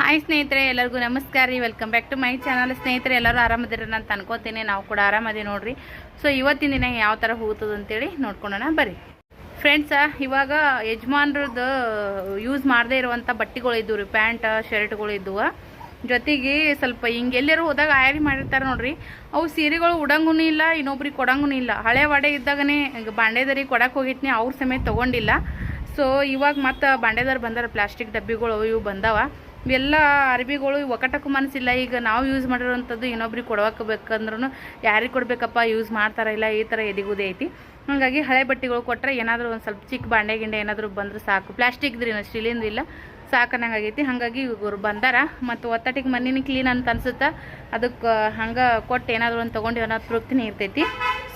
Hi ಸ್ನೇಹಿತರೆ, ಎಲ್ಲರಿಗೂ ನಮಸ್ಕಾರ ರೀ. Welcome back to my channel. ಸ್ನೇಹಿತರೆ, ಎಲ್ಲರೂ ಆರಾಮದಿರ ಅಂತ ಅನ್ಕೋತೀನಿ. ನಾವು ಕೂಡ ಆರಾಮದಿ ನೋಡ್ರಿ. ಸೊ ಇವತ್ತಿನ ದಿನ ಯಾವ ಥರ ಹೋಗ್ತದೆ ಅಂತೇಳಿ ನೋಡ್ಕೊಳ್ಳೋಣ ಬರ್ರಿ ಫ್ರೆಂಡ್ಸ. ಇವಾಗ ಯಜಮಾನ್ರದ್ದು ಯೂಸ್ ಮಾಡದೇ ಇರುವಂಥ ಬಟ್ಟೆಗಳು ಇದ್ದವು ರೀ, ಪ್ಯಾಂಟ್ ಶರ್ಟ್ಗಳು ಇದ್ದವು. ಜೊತೆಗೆ ಸ್ವಲ್ಪ ಹಿಂಗೆಲ್ಲರೂ ಹೋದಾಗ ಆಯರಿ ಮಾಡಿರ್ತಾರೆ ನೋಡ್ರಿ. ಅವು ಸೀರೆಗಳು ಉಡಂಗೂ ಇಲ್ಲ, ಇನ್ನೊಬ್ರಿಗೆ ಕೊಡಂಗೂ ಇಲ್ಲ. ಹಳೆ ವಾಡೆ ಇದ್ದಾಗನೇ ಬಾಂಡೆದರಿಗೆ ಕೊಡಕ್ಕೆ ಹೋಗಿತ್ನಿ, ಅವ್ರ ಸಮೇತ ತೊಗೊಂಡಿಲ್ಲ. ಸೊ ಇವಾಗ ಮತ್ತು ಬಾಂಡೆದಾರ ಬಂದಾರ, ಪ್ಲಾಸ್ಟಿಕ್ ಡಬ್ಬಿಗಳು ಇವು ಬಂದವ. ಇವೆಲ್ಲ ಅರ್ಬಿಗಳು ಒಕ್ಕಟಕ್ಕೂ ಮನಸ್ಸಿಲ್ಲ. ಈಗ ನಾವು ಯೂಸ್ ಮಾಡಿರೋವಂಥದ್ದು ಇನ್ನೊಬ್ರಿಗೆ ಕೊಡಬೇಕಂದ್ರೂ ಯಾರಿಗೆ ಕೊಡಬೇಕಪ್ಪ, ಯೂಸ್ ಮಾಡ್ತಾರ ಇಲ್ಲ, ಈ ಥರ ಎದಿಗುದೇ ಐತಿ. ಹಾಗಾಗಿ ಹಳೆ ಬಟ್ಟೆಗಳು ಕೊಟ್ಟರೆ ಏನಾದರೂ ಒಂದು ಸ್ವಲ್ಪ ಚಿಕ್ಕ ಬಾಂಡೆ ಗಿಂಡೆ ಏನಾದರೂ ಬಂದ್ರೆ ಸಾಕು. ಪ್ಲಾಸ್ಟಿಕ್ದ್ರಿ ಸ್ಟೀಲಿಂದ ಇಲ್ಲ, ಸಾಕನ್ನಂಗಾಗೈತಿ. ಹಾಗಾಗಿ ಇವರು ಬಂದಾರ. ಮತ್ತು ಒತ್ತಟಿಗೆ ಮಣ್ಣಿನ ಕ್ಲೀನ್ ಅಂತ ಅನ್ಸುತ್ತೆ. ಅದಕ್ಕೆ ಹಂಗೆ ಕೊಟ್ಟು ಏನಾದರೂ ಒಂದು ತೊಗೊಂಡು ಏನಾದ್ರು ತೃಪ್ತಿನೇ ಇರ್ತೈತಿ.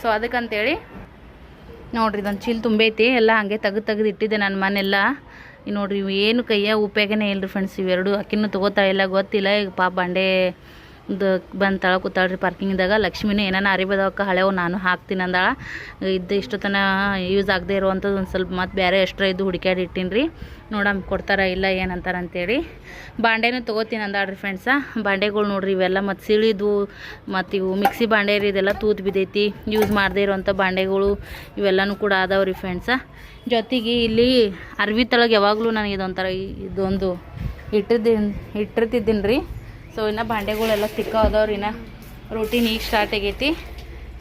ಸೊ ಅದಕ್ಕಂತೇಳಿ ನೋಡ್ರಿ, ಇದೊಂದು ಚೀಲ ತುಂಬೈತಿ. ಎಲ್ಲ ಹಾಗೆ ತೆಗೆದು ಇಟ್ಟಿದ್ದೆ ನನ್ನ ಮನೆಲ್ಲ. ನೋಡ್ರಿ, ಇವು ಏನು ಕೈಯ ಉಪಯೋಗನೇ ಇಲ್ಲರಿ ಫ್ರೆಂಡ್ಸ್. ಇವೆರಡು ಅಕ್ಕಿನೂ ತೊಗೋತಾ ಇಲ್ಲ, ಗೊತ್ತಿಲ್ಲ. ಈಗ ಪಾಪ ಬಾಂಡೆ ಬಂದು ತಳ ಕೂತಾಳ್ರಿ ಪಾರ್ಕಿಂಗ್ದಾಗ. ಲಕ್ಷ್ಮಿನೂ ಏನಾನ ಅರಿಬದವಕ್ಕ ಹಳೆವು ನಾನು ಹಾಕ್ತೀನಿ ಅಂದಾಳ. ಇದ್ದು ಇಷ್ಟೊತ್ತನ ಯೂಸ್ ಆಗದೆ ಇರುವಂಥದ್ದು ಒಂದು ಸ್ವಲ್ಪ ಮತ್ತು ಬೇರೆ ಎಕ್ಸ್ಟ್ರಾ ಇದ್ದು ಹುಡುಕ್ಯಾಡಿ ಇಟ್ಟೀನಿ ರೀ. ನೋಡಮ್ಮ ಕೊಡ್ತಾರ ಇಲ್ಲ ಏನಂತಾರ ಅಂತೇಳಿ. ಬಾಂಡೆನೂ ತೊಗೋತೀನಿ ಅಂದಾಳ್ರಿ ಫ್ರೆಂಡ್ಸ. ಬಾಂಡೆಗಳು ನೋಡ್ರಿ, ಇವೆಲ್ಲ ಮತ್ತು ಸಿಳಿದು ಮತ್ತು ಇವು ಮಿಕ್ಸಿ ಬಾಂಡೆ ರೀ, ಇದೆಲ್ಲ ತೂತು ಬಿದ್ದೈತಿ. ಯೂಸ್ ಮಾಡದೇ ಇರೋವಂಥ ಬಾಂಡೆಗಳು ಇವೆಲ್ಲನೂ ಕೂಡ ಅದಾವ್ರಿ ಫ್ರೆಂಡ್ಸ. ಜೊತೆಗೆ ಇಲ್ಲಿ ಅರ್ವಿ ತಳಗೆ ಯಾವಾಗಲೂ ನನಗೆ ಇದೊಂದು ಇಟ್ಟಿರ್ತಿದ್ದೀನಿ ರೀ. ಸೊ ಇನ್ನು ಬಾಂಡೆಗಳೆಲ್ಲ ತಿಕ್ಕ ಅದಾವ್ರಿ. ಇನ್ನು ರೂಟೀನ್ ಈಗ ಸ್ಟಾರ್ಟ್ ಆಗೈತಿ.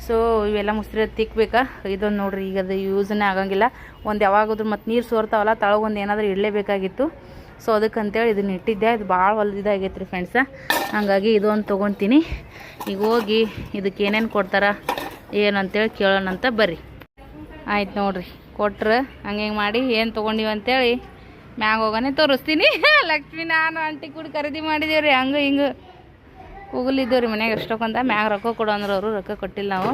ಸೊ ಇವೆಲ್ಲ ಮುಸ್ರಿ ತಿಕ್ಕಬೇಕಾ. ಇದೊಂದು ನೋಡ್ರಿ, ಈಗ ಅದು ಯೂಸನ್ನೇ ಆಗಂಗಿಲ್ಲ. ಒಂದು ಯಾವಾಗಾದ್ರೂ ಮತ್ತು ನೀರು ಸೋರ್ತಾವಲ್ಲ, ತಳಗೆ ಒಂದು ಏನಾದರೂ ಇಡಲೇಬೇಕಾಗಿತ್ತು. ಸೊ ಅದಕ್ಕಂತೇಳಿ ಇದನ್ನ ಇಟ್ಟಿದ್ದೆ. ಇದು ಭಾಳ ಹೊಲ್ದಿದ್ದಾಗೈತೆ ರೀ ಫ್ರೆಂಡ್ಸ. ಹಾಗಾಗಿ ಇದೊಂದು ತೊಗೊತೀನಿ. ಈಗ ಹೋಗಿ ಇದಕ್ಕೆ ಏನೇನು ಕೊಡ್ತಾರ ಏನಂತೇಳಿ ಕೇಳೋಣಂತ ಬರ್ರಿ. ಆಯ್ತು ನೋಡ್ರಿ, ಕೊಟ್ರೆ ಹಂಗೆ ಮಾಡಿ ಏನು ತೊಗೊಂಡಿವಿ ಅಂತೇಳಿ ಮ್ಯಾಗ ಹೋಗೋನೆ ತೋರಿಸ್ತೀನಿ. ಲಕ್ಷ್ಮಿ ನಾನು ಆಂಟಿ ಕೂಡ ಖರೀದಿ ಮಾಡಿದೇವ್ರಿ. ಹಂಗೆ ಹಿಂಗೆ ಕೂಗಲಿದ್ದೇವ್ರಿ ಮನ್ಯಾಗ ಎಷ್ಟೊಂದ. ಮ್ಯಾಗ ರೊಕ್ಕ ಕೊಡು ಅಂದ್ರೆ ಅವರು ರೊಕ್ಕ ಕೊಟ್ಟಿಲ್ಲ. ನಾವು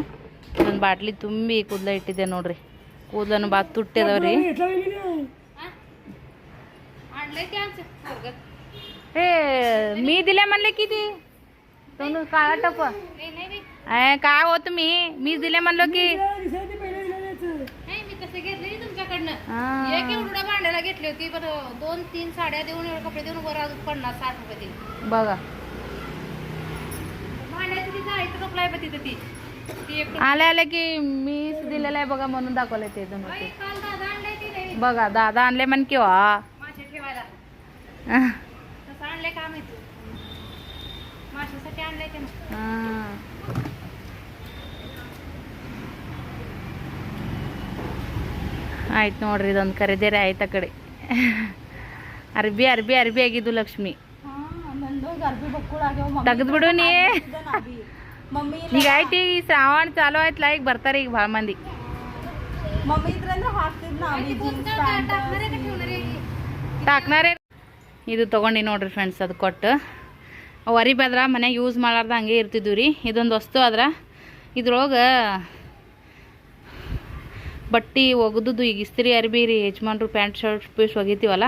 ಒಂದು ಬಾಟ್ಲಿ ತುಂಬಿ ಕೂದಲ ಇಟ್ಟಿದ್ದೆ ನೋಡ್ರಿ. ಕೂದಲನ್ನು ಬಾತ್ ತುಟ್ಟಿದವ್ರಿ. ಏ मी दिल्या म्हणले किती दोन काळा टप काय हो तुम्ही मी दिले म्हणलो की भांड्याला घेतली होती. बरं 2-3 साड्या देऊन कपडे देऊन वर 50-60 रुपये दिले बघा. भांड्याची ती जाळीचं कपडा आहे तिथे ती आले आले की मीच दिलेलं आहे बघा म्हणून दाखवलंय ते दोन रुपये. काल दादा आणले ती नाही बघा दादा आणले म्हण किंवा मासे ठेवायला. तसं आणले का माहिती, माशासाठी आणले ते ना. ಆಯ್ತು ನೋಡ್ರಿ, ಇದೊಂದು ಕರೆದೇರೆ ಆಯ್ತು. ಆ ಕಡೆ ಅರ್ಬಿ ಆಗಿದ್ದು ಲಕ್ಷ್ಮಿ ತೆಗೆದ್ಬಿಡು ನೀ. ಈಗ ಆಯ್ತು, ಈಗ ಶ್ರಾವಣ ಚಾಲು ಆಯ್ತಲ್ಲ, ಈಗ ಬರ್ತಾರೆ ಈಗ ಭಾಳ ಮಂದಿ. ತಾಕ್ನಾರೇ ಇದು ತೊಗೊಂಡು ನೋಡ್ರಿ ಫ್ರೆಂಡ್ಸ್. ಅದು ಕೊಟ್ಟು ಅವು ಅರಿಬದ್ರ ಮನ್ಯಾಗ ಯೂಸ್ ಮಾಡಾರ್ದ ಹಂಗೆ ಇರ್ತಿದ್ವು ರೀ. ಇದೊಂದು ವಸ್ತು ಆದ್ರೆ ಇದ್ರೊಳಗೆ ಬಟ್ಟೆ ಒಗದುದು. ಈಗ ಇಸ್ತ್ರಿ ಅರ್ಬಿ ರೀ, ಯಜಮಾನ್ರು ಪ್ಯಾಂಟ್ ಶರ್ಟ್ ಪೀಸ್ ಒಗಿತೀವಲ್ಲ,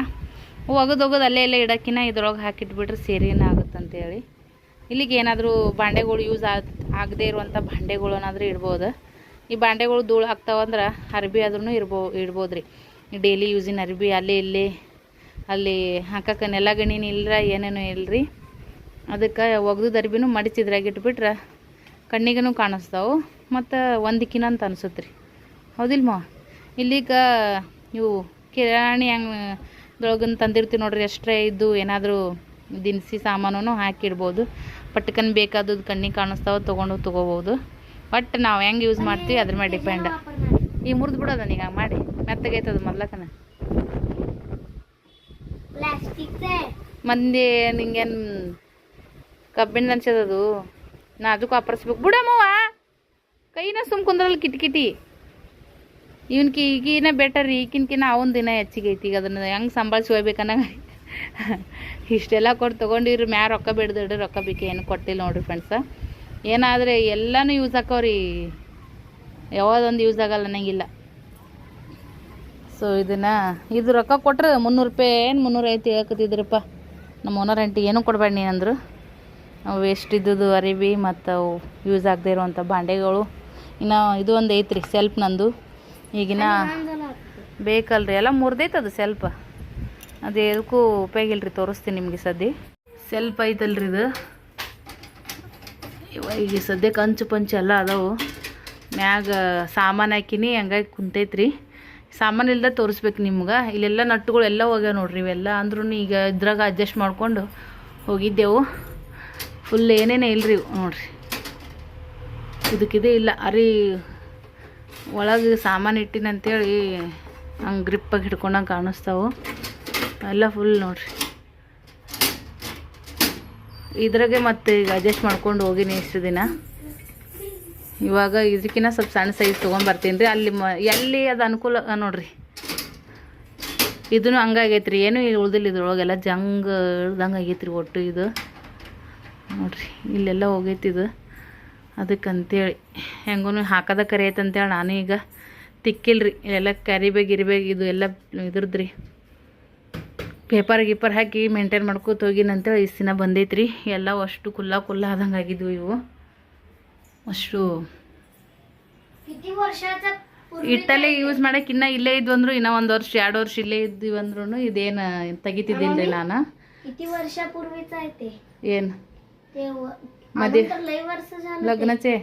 ಒಗದು ಅಲ್ಲೇ ಇಡೋಕ್ಕಿನ ಇದ್ರೊಳಗೆ ಹಾಕಿಟ್ಬಿಟ್ರೆ ಸೇರಿನ ಆಗುತ್ತಂತೇಳಿ. ಇಲ್ಲಿಗೆ ಏನಾದರೂ ಬಾಂಡೆಗಳು ಯೂಸ್ ಆಗದೆ ಇರುವಂಥ ಬಾಂಡೆಗಳು ಏನಾದರೂ ಇಡ್ಬೋದು. ಈ ಬಾಂಡೆಗಳು ಧೂಳು ಹಾಕ್ತಾವಂದ್ರೆ ಅರ್ಬಿ ಆದ್ರೂ ಇಡ್ಬೋದು ರೀ. ಡೈಲಿ ಯೂಸಿನ ಅರ್ಬಿ ಅಲ್ಲಿ ಹಾಕಕ್ಕೆ ನೆಲಗಣಿನ ಇಲ್ಲರ ಏನೇನು ಇಲ್ಲರಿ. ಅದಕ್ಕೆ ಒಗ್ದು ಅರ್ಬಿನೂ ಮಡಿಚಿದ್ರಾಗ ಇಟ್ಬಿಟ್ರೆ ಕಣ್ಣಿಗೂ ಕಾಣಿಸ್ತಾವೆ ಮತ್ತು ಒಂದಿಕ್ಕಿನ ಅಂತ ಅನ್ಸುತ್ತೆ ರೀ. ಹೌದಿಲ್ಲ ಮಾವ? ಇಲ್ಲಿಗ ಇವು ಕಿರಾಣಿ ದೊಳಗನ್ ತಂದಿರ್ತೀವಿ ನೋಡ್ರಿ. ಎಕ್ಸ್ಟ್ರಾ ಇದ್ದು ಏನಾದರೂ ದಿನಸಿ ಸಾಮಾನು ಹಾಕಿಡ್ಬೋದು. ಪಟ್ಕನ್ ಬೇಕಾದದ್ದು ಕಣ್ಣಿಗೆ ಕಾಣಿಸ್ತಾವೆ, ತೊಗೋಬೋದು. ಬಟ್ ನಾವು ಹೆಂಗೆ ಯೂಸ್ ಮಾಡ್ತೀವಿ ಅದ್ರ ಮೇಲೆ ಡಿಪೆಂಡ್. ಈಗ ಮುರಿದು ಬಿಡೋದ ಈಗ ಮಾಡಿ ಮೆತ್ತಗೈತದ ಮೊದ್ಲಕ್ಕನ. ಮಂದಿ ನಿಂಗೇನು ಕಬ್ಬಿಣ ಅನ್ಸದದು, ನಾ ಅದಕ್ಕೂ ಅಪ್ಪರ್ಸ್ಬೇಕು ಬಿಡಮ್ಮವ. ಕೈನ ಸುಮ್ ಕುಂದ್ರಲ್ಲಿ ಕಿಟಿ ಈಗಿನ ಬೆಟರ್ ರೀ. ಈಗಿನ್ಕಿನ್ನ ಅವನ ದಿನ ಹೆಚ್ಚಿಗೆ ಐತಿ. ಈಗ ಅದನ್ನು ಹೆಂಗೆ ಸಂಭಾಳಿಸಿ ಹೋಗ್ಬೇಕನ್ನಂಗೆ ಇಷ್ಟೆಲ್ಲ ಕೊಟ್ಟು ತೊಗೊಂಡಿವ್ರಿ. ಮ್ಯಾ ರೊಕ್ಕ ಬಿಡ್ದಿಡ್ರಿ, ರೊಕ್ಕ ಬೇಕು ಏನು ಕೊಟ್ಟಿಲ್ಲ ನೋಡ್ರಿ ಫ್ರೆಂಡ್ಸ. ಏನಾದರೆ ಎಲ್ಲನೂ ಯೂಸ್ ಆಕವ್ರಿ, ಯಾವುದೊಂದು ಯೂಸ್ ಆಗಲ್ಲ ಅನ್ನಂಗಿಲ್ಲ. ಸೊ ಇದು ರೊಕ್ಕ ಕೊಟ್ರೆ 300 ರೂಪಾಯಿ ಏನು 350 ಹಾಕತಿದ್ರಪ್ಪ. ನಮ್ಮ ಓನರ್ ಆಂಟಿ ಏನೂ ಕೊಡಬೇಡ ನೀನಂದ್ರು. ಅವು ವೇಸ್ಟ್ ಇದ್ದದ್ದು ಅರಿವಿ ಮತ್ತು ಅವು ಯೂಸ್ ಆಗದೆ ಇರುವಂಥ ಬಾಂಡೆಗಳು. ಇನ್ನು ಇದು ಒಂದು ಐತ್ರಿ ಸೆಲ್ಫ್ ನಂದು. ಈಗಿನ ಬೇಕಲ್ರಿ, ಎಲ್ಲ ಮುರಿದೈತೆ ಅದು ಸೆಲ್ಫ್. ಅದು ಎದಕ್ಕೂ ಉಪಯೋಗ ಇಲ್ರಿ. ತೋರಿಸ್ತೀನಿ ನಿಮಗೆ ಸದ್ಯ. ಸ್ವಲ್ಪ ಐತಲ್ರಿ ಇದು. ಈಗ ಸದ್ಯಕ್ಕೆ ಅಂಚು ಪಂಚು ಎಲ್ಲ ಅದಾವು. ಮ್ಯಾಗ ಸಾಮಾನು ಹಾಕಿನಿ, ಹಂಗಾಗಿ ಕುಂತೈತ್ರಿ. ಸಾಮಾನು ಇಲ್ದ ತೋರಿಸ್ಬೇಕು ನಿಮ್ಗೆ. ಇಲ್ಲೆಲ್ಲ ನಟ್ಟುಗಳು ಎಲ್ಲ ಹೋಗ್ಯಾವ ನೋಡ್ರಿ ಇವೆಲ್ಲ. ಅಂದ್ರೂ ಈಗ ಇದ್ರಾಗ ಅಡ್ಜಸ್ಟ್ ಮಾಡ್ಕೊಂಡು ಹೋಗಿದ್ದೆವು. ಫುಲ್ ಏನೇನೇ ಇಲ್ರಿ ನೋಡ್ರಿ. ಇದಕ್ಕಿದೆ ಇಲ್ಲ ಅರಿ ಒಳಗೆ ಸಾಮಾನು ಇಟ್ಟಿನಂತೇಳಿ ಹಂಗೆ ಗ್ರಿಪ್ಪಾಗಿ ಹಿಡ್ಕೊಂಡಂಗೆ ಕಾಣಿಸ್ತಾವೆ ಎಲ್ಲ ಫುಲ್ ನೋಡ್ರಿ. ಇದ್ರಾಗೆ ಮತ್ತೆ ಈಗ ಅಡ್ಜಸ್ಟ್ ಮಾಡ್ಕೊಂಡು ಹೋಗಿನಿ ಇಷ್ಟು ದಿನ. ಇವಾಗ ಇದಕ್ಕಿಂತ ಸ್ವಲ್ಪ ಸಣ್ಣ ಸೈಜ್ ತೊಗೊಂಬರ್ತೀನಿ ರೀ. ಅಲ್ಲಿ ಎಲ್ಲಿ ಅದು ಅನುಕೂಲ ನೋಡ್ರಿ. ಇದೂ ಹಂಗಾಗೈತೆ ರೀ, ಏನೂ ಉಳ್ದಿಲ್ಲ ಇದ್ರೊಳಗೆಲ್ಲ ಜಂಗ್ ಇಳ್ದಂಗೆ ಆಗೈತೆ ರೀ ಒಟ್ಟು. ಇದು ನೋಡ್ರಿ ಇಲ್ಲೆಲ್ಲ ಹೋಗೈತಿ ಇದು. ಅದಕ್ಕಂತೇಳಿ ಹೆಂಗೂ ಹಾಕೋದ ಕರಿ ಐತೆ ಅಂತೇಳಿ ನಾನು ಈಗ ತಿಕ್ಕಿಲ್ರಿ. ಇಲ್ಲೆಲ್ಲ ಕ್ಯಾರಿಬ್ಯಾಗ್ ಇದು ಎಲ್ಲ ಇದ್ರದ್ದು ರೀ. ಪೇಪರ್ ಗೀಪರ್ ಹಾಕಿ ಮೇಂಟೈನ್ ಮಾಡ್ಕೋತ ಹೋಗಿನಂತೇಳಿ ಇಷ್ಟು ದಿನ ಬಂದೈತ್ರಿ. ಎಲ್ಲ ಅಷ್ಟು ಕುಲ್ಲ ಆದಂಗೆ ಆಗಿದ್ವು ಇವು. ಅಷ್ಟು ಇಟ್ಟಲ್ಲೇ ಯೂಸ್ ಮಾಡಕ್ಕೆ ಇನ್ನೂ ಇಲ್ಲೇ ಇದ್ವು ಅಂದ್ರು ಇನ್ನೂ 1 ವರ್ಷ 2 ವರ್ಷ ಇಲ್ಲೇ ಇದ್ವಿ ಅಂದ್ರೂ ಇದೇನು ತೆಗಿತಿದ್ದಿಲ್ಲ ನಾನು. वर्ष पूर्वीच आहे ते. ಏನು ते मध्ये लय वर्ष झालं. ಲಗ್ನಚೆ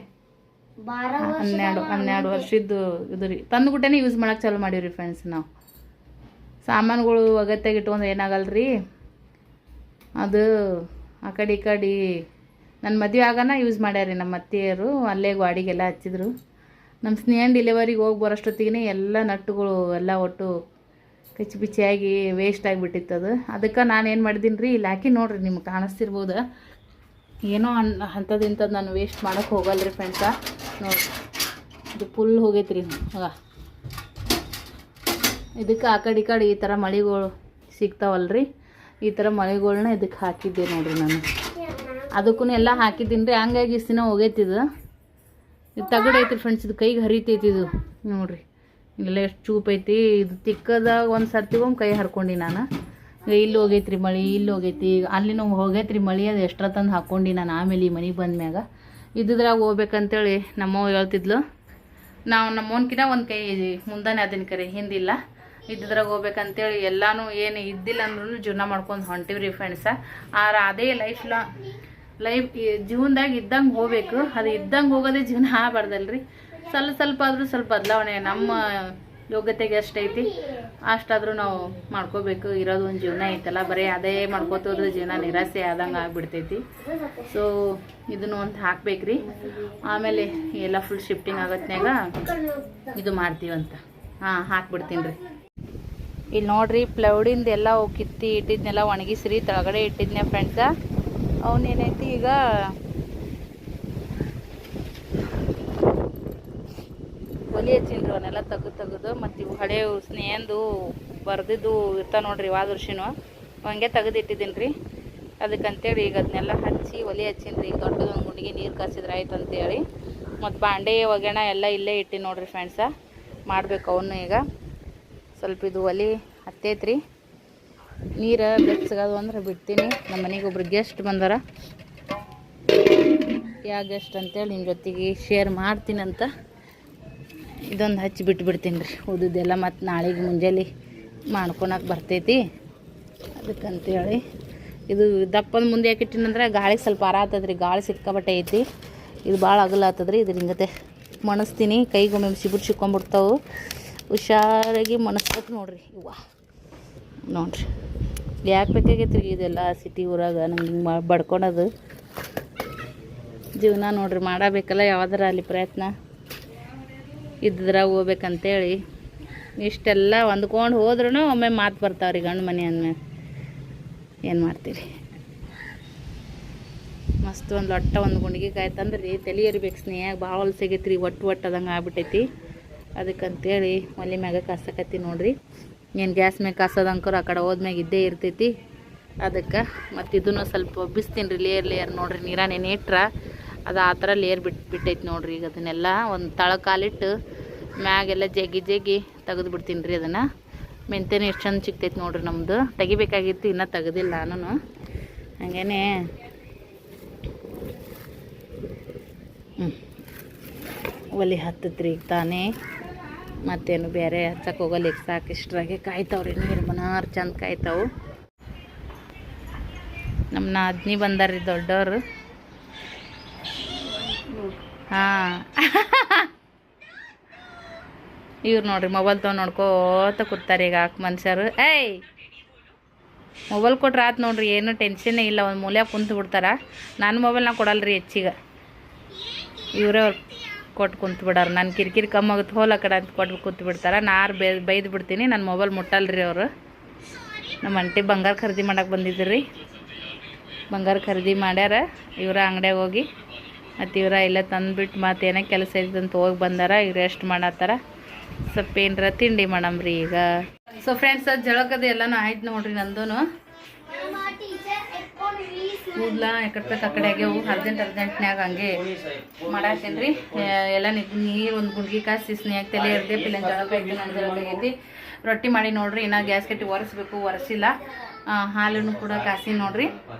12 ವರ್ಷದ್ದು ಇದು ರೀ. ತಂದುಬಿಟ್ಟೆ ಯೂಸ್ ಮಾಡಕ್ಕೆ ಚಾಲು ಮಾಡೀವ್ರಿ ಫ್ರೆಂಡ್ಸ್. ನಾವು ಸಾಮಾನುಗಳು ಅಗತ್ಯಾಗಿ ಇಟ್ಕೊಂಡ್ರೆ ಏನಾಗಲ್ರಿ. ಅದು ಆ ಕಡೆ ಈ ಕಡೆ ನನ್ನ ಮದುವೆ ಆಗೋಣ ಯೂಸ್ ಮಾಡ್ಯಾರಿ ನಮ್ಮ ಅತ್ತೆಯರು. ಅಲ್ಲೇ ಗಾಡಿಗೆಲ್ಲ ಹಚ್ಚಿದ್ರು. ನಮ್ಮ ಸ್ನೇಹನ್ ಡೆಲಿವರಿಗೆ ಹೋಗಿ ಬರೋಷ್ಟೊತ್ತಿಗೆ ಎಲ್ಲ ನಟ್ಟುಗಳು ಎಲ್ಲ ಒಟ್ಟು ಕಚ್ಚಿ ಪಿಚ್ಚಿಯಾಗಿ ವೇಸ್ಟ್ ಆಗಿಬಿಟ್ಟಿತ್ತು ಅದು. ಅದಕ್ಕೆ ನಾನು ಏನು ಮಾಡಿದ್ದೀನಿ ರೀ, ಇಲ್ಲಿ ಹಾಕಿ ನೋಡಿರಿ ನಿಮ್ಗೆ ಕಾಣಿಸ್ತಿರ್ಬೋದು. ಏನೋ ಅಂಥದ್ದು ಇಂಥದ್ದು ನಾನು ವೇಸ್ಟ್ ಮಾಡೋಕ್ಕೆ ಹೋಗಲ್ರಿ ಫ್ರೆಂಡ್ಸ. ನೋಡಿರಿ ಇದು ಫುಲ್ ಹೋಗೈತೆ ರೀ. ಇದಕ್ಕೆ ಆ ಕಡೆ ಈ ಕಡೆ ಈ ಥರ ಮಳಿಗಳು ಸಿಗ್ತಾವಲ್ರಿ, ಈ ಥರ ಮಳಿಗಳ್ನ ಇದಕ್ಕೆ ಹಾಕಿದ್ದೆ ನೋಡಿರಿ ನಾನು. ಅದಕ್ಕೂ ಎಲ್ಲ ಹಾಕಿದ್ದೀನಿ ರೀ. ಹಂಗಾಗಿ ಇಷ್ಟು ದಿನ ಹೋಗೈತಿದು. ಇದು ತಗಡು ಐತಿ ಫ್ರೆಂಡ್ಸ್. ಇದು ಕೈಗೆ ಹರಿತೈತಿ ಇದು ನೋಡಿರಿ. ಇಲ್ಲೆಲ್ಲ ಎಷ್ಟು ಚೂಪ್ ಐತಿ. ಇದು ತಿಕ್ಕದಾಗ ಒಂದು ಸರ್ತಿಗೊಮ್ಮೆ ಕೈ ಹರ್ಕೊಂಡು ನಾನು. ಇಲ್ಲಿ ಹೋಗೈತಿ ರೀ ಮಳೆ, ಇಲ್ಲಿ ಹೋಗೈತಿ. ಈಗ ಅಲ್ಲಿನೂ ಹೋಗೈತಿ ರೀ ಮಳೆ. ಅದು ಎಷ್ಟರ ತಂದು ಹಾಕ್ಕೊಂಡು ನಾನು ಆಮೇಲೆ ಈ ಮನೆಗೆ ಬಂದ್ಮ್ಯಾಗ ಇದ್ರಾಗ ಹೋಗ್ಬೇಕಂತೇಳಿ ನಮ್ಮವ್ವ ಹೇಳ್ತಿದ್ಲು. ನಾವು ನಮ್ಮವನ್ಕಿನ ಒಂದು ಕೈ ಮುಂದಾನೆ ಅದನ್ನ ಕರೆ ಹಿಂದಿಲ್ಲ. ಇದ್ರಾಗ ಹೋಗ್ಬೇಕಂತೇಳಿ ಎಲ್ಲನೂ ಏನು ಇದ್ದಿಲ್ಲ ಅಂದ್ರೂ ಜೀವನ ಮಾಡ್ಕೊಂಡು ಹೊಂಟಿವ್ರಿ ಫ್ರೆಂಡ್ಸ. ಅದೇ ಲೈಫ್ ಜೀವನದಾಗ ಇದ್ದಂಗೆ ಹೋಗ್ಬೇಕು. ಅದು ಇದ್ದಂಗೆ ಹೋಗೋದೇ ಜೀವನ ಆಗಬಾರ್ದಲ್ರಿ. ಸ್ವಲ್ಪ ಆದರೂ ಸ್ವಲ್ಪ ಬದಲಾವಣೆ ನಮ್ಮ ಯೋಗ್ಯತೆಗೆ ಎಷ್ಟೈತಿ ಅಷ್ಟಾದರೂ ನಾವು ಮಾಡ್ಕೋಬೇಕು. ಇರೋದು ಒಂದು ಜೀವನ ಐತಲ್ಲ, ಬರೀ ಅದೇ ಮಾಡ್ಕೋತೋದ್ರೆ ಜೀವನ ನಿರಾಸೆ ಆದಂಗೆ ಆಗಿಬಿಡ್ತೈತಿ. ಸೊ ಇದನ್ನು ಒಂದು ಹಾಕ್ಬೇಕ್ರಿ. ಆಮೇಲೆ ಎಲ್ಲ ಫುಲ್ ಶಿಫ್ಟಿಂಗ್ ಆಗತ್ನಾಗ ಇದು ಮಾಡ್ತೀವಂತ ಹಾಕ್ಬಿಡ್ತೀನಿ ರೀ. ಇಲ್ಲಿ ನೋಡ್ರಿ ಪ್ಲೌಡಿಂದ ಎಲ್ಲ ಕಿತ್ತಿ ಇಟ್ಟಿದ್ನೆಲ್ಲ ಒಣಗಿಸ್ರಿ ತೆಳಗಡೆ ಇಟ್ಟಿದ್ನೆ ಫ್ರೆಂಡ್ಸ. ಅವನೇನೈತಿ ಈಗ ಒಲಿ ಹಚ್ಚಿನ್ರಿ. ಅವನ್ನೆಲ್ಲ ತೆಗೆದು ಮತ್ತು ಇವು ಹಳೆ ಸ್ನೇಹಂದು ಬರ್ದಿದ್ದು ಇರ್ತಾವೆ ನೋಡ್ರಿ ವಾದ ವರ್ಷನೂ ಹಂಗೆ ತೆಗೆದಿಟ್ಟಿದ್ದೀನಿ ರೀ. ಅದಕ್ಕಂತೇಳಿ ಈಗ ಅದನ್ನೆಲ್ಲ ಹಚ್ಚಿ ಒಲಿ ಹಚ್ಚಿನ್ರಿ. ಈಗ ದೊಡ್ಡದೊಂದು ಗುಂಡಿಗೆ ನೀರು ಕಾಸಿದ್ರೆ ಆಯ್ತು ಅಂತೇಳಿ. ಮತ್ತು ಬಾಂಡೆ ಒಗ್ಗಣ ಎಲ್ಲ ಇಲ್ಲೇ ಇಟ್ಟು ನೋಡ್ರಿ ಫ್ರೆಂಡ್ಸ. ಮಾಡಬೇಕು ಅವನು ಈಗ. ಸ್ವಲ್ಪ ಇದು ಒಲಿ ಹತ್ತೈತ್ರಿ. ನೀರು ಬೆಚ್ಚಗದು ಅಂದ್ರೆ ಬಿಡ್ತೀನಿ. ನಮ್ಮ ಮನೆಗೆ ಒಬ್ರು ಗೆಸ್ಟ್ ಬಂದಾರ. ಯಾವ ಗೆಸ್ಟ್ ಅಂತೇಳಿ ನಿಮ್ಮ ಜೊತೆಗೆ ಶೇರ್ ಮಾಡ್ತೀನಂತ ಇದೊಂದು ಹಚ್ಚಿ ಬಿಟ್ಬಿಡ್ತೀನಿ ರೀ. ಉಳಿದೆಲ್ಲ ಮತ್ತು ನಾಳೆಗೆ ಮುಂಜಾನೆ ಮಾಡ್ಕೊಳಕ್ಕೆ ಬರ್ತೈತಿ. ಅದಕ್ಕಂತೇಳಿ ಇದು ದಪ್ಪದ ಮುಂದೆ ಯಾಕಿಟ್ಟಿನಂದ್ರೆ ಗಾಳಿಗೆ ಸ್ವಲ್ಪ ಆರ ಆಗ್ತದ್ರಿ. ಗಾಳಿ ಸಿಕ್ಕಾಬಟ್ಟೆ ಐತಿ. ಇದು ಭಾಳ ಅಗಲ ಆಗ್ತದ್ರಿ. ಇದ್ರ ಹಿಂಗತೆ ಮಣಿಸ್ತೀನಿ. ಕೈಗೊಮ್ಮೆ ಸಿಕ್ಕೊಂಡ್ಬಿಡ್ತಾವೆ. ಹುಷಾರಾಗಿ ಮಣಿಸ್ಬೇಕು ನೋಡ್ರಿ. ಇವ ನೋಡ್ರಿ ಯಾಕೆ ಬೇಕಾಗೈತ್ರಿ ಇದೆಲ್ಲ ಸಿಟಿ ಊರಾಗ ನಂಗೆ ಹಿಂಗೆ ಬಡ್ಕೊಳೋದು. ಜೀವನ ನೋಡ್ರಿ ಮಾಡಬೇಕಲ್ಲ ಯಾವ್ದಾರ ಅಲ್ಲಿ ಪ್ರಯತ್ನ ಇದ್ರಾಗ ಹೋಗ್ಬೇಕಂತೇಳಿ ಇಷ್ಟೆಲ್ಲ ಹೊಂದ್ಕೊಂಡು ಹೋದ್ರೂ ಒಮ್ಮೆ ಮಾತು ಬರ್ತಾವ್ರಿ ಗಂಡು ಮನೆ ಅಂದಮೇಲೆ. ಏನು ಮಾಡ್ತೀರಿ. ಮಸ್ತ್ ಒಂದು ಲೊಟ್ಟ ಒಂದು ಗುಂಡಿಗೆ ಕಾಯಿ ತಂದ್ರಿ ತಲೆ ಎರಿಬೇಕು. ಸ್ನೇಹಾಗ ಭಾಳ ಹೊಲ್ಸಾಗೈತಿ ರೀ. ಒಟ್ಟು ಅದಂಗೆ ಆಗ್ಬಿಟ್ಟೈತಿ. ಅದಕ್ಕಂತೇಳಿ ಒಲೆ ಮ್ಯಾಗ ಕಾಸಕತ್ತಿ ನೋಡ್ರಿ. ಏನು ಗ್ಯಾಸ್ ಮ್ಯಾಗ ಕಾಸೋದಂಕರು ಆ ಕಡೆ ಹೋದ್ಮ್ಯಾಗ ಇದ್ದೇ ಇರ್ತೈತಿ. ಅದಕ್ಕೆ ಮತ್ತು ಇದನ್ನು ಸ್ವಲ್ಪ ಬಿಸ್ತೀನಿ ರೀ. ಲೇಯರ್ ನೋಡ್ರಿ. ನೀರ ನೆನೆ ಇಟ್ರೆ ಅದು ಆ ಥರ ಲೇಯರ್ ಬಿಟ್ಟೈತಿ ನೋಡ್ರಿ. ಈಗ ಅದನ್ನೆಲ್ಲ ಒಂದು ತಳ ಕಾಲಿಟ್ಟು ಮ್ಯಾಗೆಲ್ಲ ಜಗ್ಗಿ ತೆಗೆದು ಬಿಡ್ತೀನಿ ರೀ. ಅದನ್ನು ಮೆಂತ್ಯನೂ ಎಷ್ಟು ಚಂದ ಸಿಗ್ತೈತಿ ನೋಡ್ರಿ. ನಮ್ಮದು ತೆಗಿಬೇಕಾಗಿತ್ತು, ಇನ್ನೂ ತೆಗೆದಿಲ್ಲ ನಾನು. ಹಾಗೇನೆ ಒಲೆ ಹತ್ತತ್ರಿ ಈಗ ತಾನೇ. ಮತ್ತೇನು ಬೇರೆ ಹಚ್ಚಕ್ಕೆ ಹೋಗಲಿಕ್ಕೆ ಸಾಕು. ಇಷ್ಟರಾಗೆ ಕಾಯ್ತಾವ್ರಿ ನೀರು ಮನಾರ್ ಚಂದ ಕಾಯ್ತಾವು. ನಮ್ಮ ನಾದ್ನಿ ಬಂದಾರ್ರಿ ದೊಡ್ಡವರು. ಹಾಂ ಇವ್ರು ನೋಡ್ರಿ ಮೊಬೈಲ್ ತೊಗೊಂಡು ನೋಡ್ಕೋತ ಕೂತಾರೆ ಈಗ ಮನುಷ್ಯರು. ಏಯ್ ಮೊಬೈಲ್ ಕೊಟ್ರೆ ಆತು ನೋಡ್ರಿ, ಏನು ಟೆನ್ಷನ್ನೇ ಇಲ್ಲ, ಒಂದು ಮೂಲ್ಯಾಗ ಕುಂತು ಬಿಡ್ತಾರ. ನನ್ನ ಮೊಬೈಲ್ ನಾ ಕೊಡಲ್ರಿ ಹೆಚ್ಚಿಗೆ, ಇವರೇ ಕೊಟ್ಟು ಕುಂತು ಬಿಡಾರ. ನನ್ನ ಕಿರಿಕಿರಿ ಕಮ್ಮಿ ಆಗುತ್ತೆ ಹೋಲ್ ಆ ಕಡೆ ಅಂತ ಕೊಟ್ಟು ಕೂತು ಬಿಡ್ತಾರೆ. ನಾರು ಬೈದು ಬಿಡ್ತೀನಿ, ನನ್ನ ಮೊಬೈಲ್ ಮುಟ್ಟಲ್ರಿ ಅವರು. ನಮ್ಮ ಅಂಟಿ ಬಂಗಾರ ಖರೀದಿ ಮಾಡಕ್ಕೆ ಬಂದಿದ್ರಿ, ಬಂಗಾರ ಖರೀದಿ ಮಾಡ್ಯಾರ. ಇವರ ಅಂಗಡಿಯಾಗ ಹೋಗಿ ಮತ್ತು ಇವರ ಇಲ್ಲೇ ತಂದುಬಿಟ್ಟು ಮತ್ತು ಏನೋ ಕೆಲಸ ಇದ್ದಂತ ಹೋಗಿ ಬಂದಾರ. ಇವ್ರು ರೆಸ್ಟ್ ಮಾಡತ್ತಾರ. ಸ್ವಲ್ಪ ಏನರ ತಿಂಡಿ ಮಾಡಮ್ರಿ ಈಗ. ಸೊ ಫ್ರೆಂಡ್ಸ್, ಜಳಕದ ಎಲ್ಲನೂ ಆಯ್ತು ನೋಡ್ರಿ. ನಂದೂ ಕೂದಲ ಎಕಡ್ಬೇಕು ಆ ಕಡೆ ಆಗ್ಯಾವು. ಅರ್ಜೆಂಟ್ನ್ಯಾಗ ಹಂಗೆ ಮಾಡಾತೀನಿ ರೀ. ಎಲ್ಲ ನೀರು ಒಂದು ಗುಂಡ್ಗಿ ಕಾಸಿ ಸ್ನೇಕ್ ತಲೆ ಇರ್ದೆ ಪಿಲ್ಲ ಜಳಕ ಐತಿ. ನನ್ನ ಜಳಕ ಆಗೈತಿ. ರೊಟ್ಟಿ ಮಾಡಿ ನೋಡ್ರಿ, ಇನ್ನು ಗ್ಯಾಸ್ ಕಟ್ಟಿ ಒರೆಸ್ಬೇಕು, ಒರೆಸಿಲ್ಲ. ಹಾಲನ್ನು ಕೂಡ ಕಾಸಿ ನೋಡ್ರಿ.